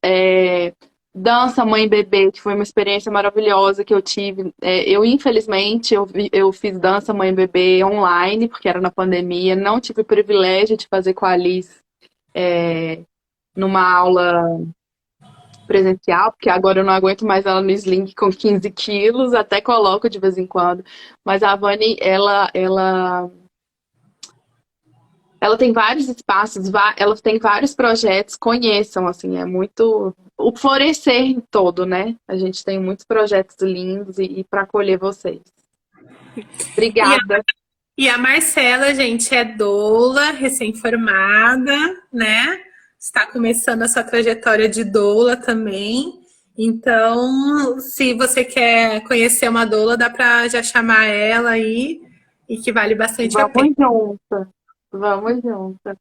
Dança Mãe e Bebê, que foi uma experiência maravilhosa que eu tive. Eu, infelizmente, eu fiz Dança Mãe e Bebê online, porque era na pandemia. Não tive o privilégio de fazer com a Alice numa aula presencial, porque agora eu não aguento mais ela no Sling com 15 quilos, até coloco de vez em quando. Mas a Vani, ela tem vários espaços, ela tem vários projetos, conheçam, assim, é muito o florescer todo, né? A gente tem muitos projetos lindos e para acolher vocês. e, a, Obrigada. e a Marcela, gente, é doula, recém-formada, né? Está começando a sua trajetória de doula também. Então, se você quer conhecer uma doula, dá para já chamar ela aí e que vale bastante a pena. Vamos junto. Vamos junto.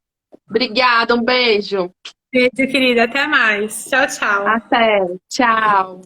Obrigada, um beijo. Beijo, querida. Até mais. Tchau, tchau. Até. Tchau.